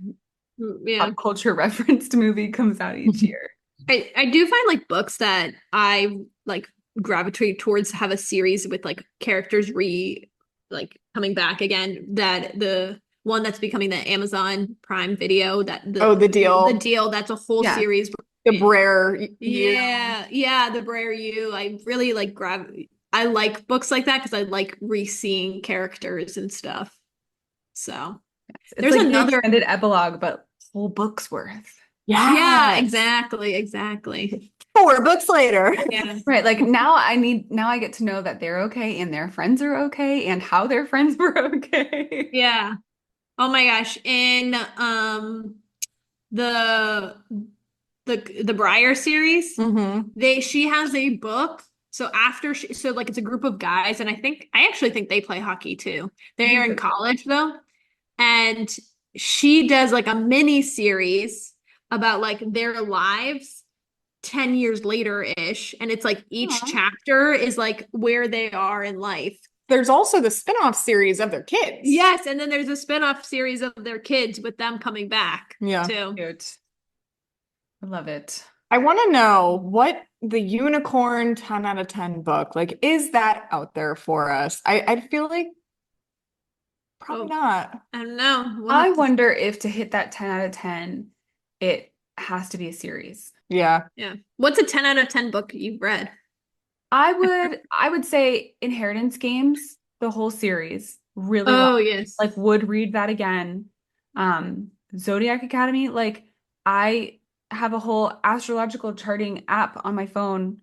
Yeah. pop culture referenced movie comes out each year. I do find like books that I like gravitate towards have a series with like characters coming back again. That the one that's becoming the Amazon Prime Video The Deal. That's a whole Yeah. series. The Brer. Yeah, the Brer You. I really like I like books like that because I like re-seeing characters and stuff. So It's there's like the another extended epilogue, but whole book's worth. yeah, exactly. 4 books later. Yeah. Right. Like now I get to know that they're okay and their friends are okay and how their friends were okay. Yeah. Oh my gosh. In the the Briar series, she has a book. So like it's a group of guys, and I actually think they play hockey too. They are in college though. And she does like a mini series about like their lives 10 years later-ish. And it's like each chapter is like where they are in life. There's also the spin-off series of their kids. Yes, and then there's a spin-off series of their kids with them coming back too. Cute. I love it. I want to know what the unicorn 10 out of 10 book, like, is that out there for us? I feel like probably not. I don't know. I wonder if to hit that 10 out of 10, it has to be a series. Yeah. Yeah. What's a 10 out of 10 book you've read? I would say Inheritance Games, the whole series, really well. Oh, yes. Like would read that again. Zodiac Academy, like I have a whole astrological charting app on my phone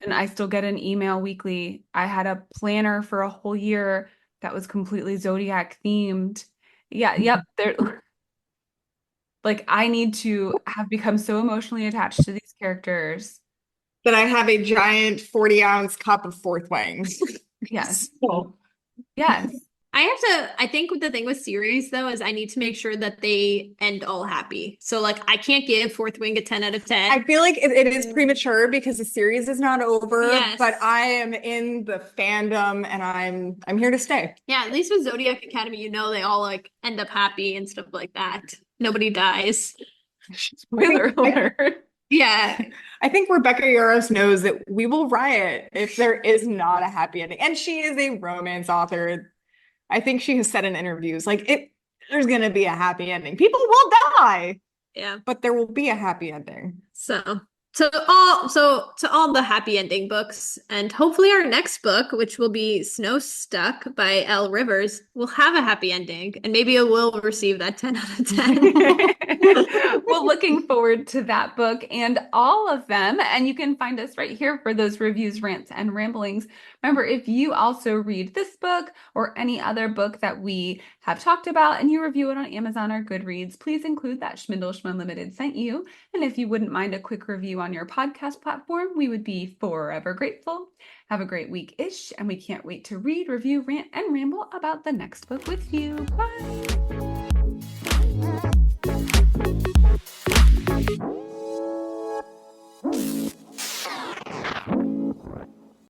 and I still get an email weekly. I had a planner for a whole year that was completely zodiac themed. Yeah, yep. There like I need to have become so emotionally attached to these characters. That I have a giant 40-ounce cup of fourth wings. Yes. So, Yes. I think the thing with series though is I need to make sure that they end all happy. So like I can't give Fourth Wing a 10 out of 10. I feel like it is premature because the series is not over, Yes. but I am in the fandom and I'm here to stay. Yeah, at least with Zodiac Academy, you know they all like end up happy and stuff like that. Nobody dies. Spoiler alert. Yeah. I think Rebecca Yarros knows that we will riot if there is not a happy ending. And she is a romance author. I think she has said in interviews, like there's gonna be a happy ending. People will die, Yeah. but there will be a happy ending. So to all the happy ending books, and hopefully our next book, which will be Snow Stuck by Elle Rivers, will have a happy ending, and maybe it will receive that 10 out of 10. Well, looking forward to that book and all of them. And you can find us right here for those reviews, rants, and ramblings. Remember, if you also read this book or any other book that we have talked about and you review it on Amazon or Goodreads, please include that Shmindle Shmumlimited sent you. And if you wouldn't mind a quick review on your podcast platform, we would be forever grateful. Have a great week-ish, and we can't wait to read, review, rant, and ramble about the next book with you. Bye!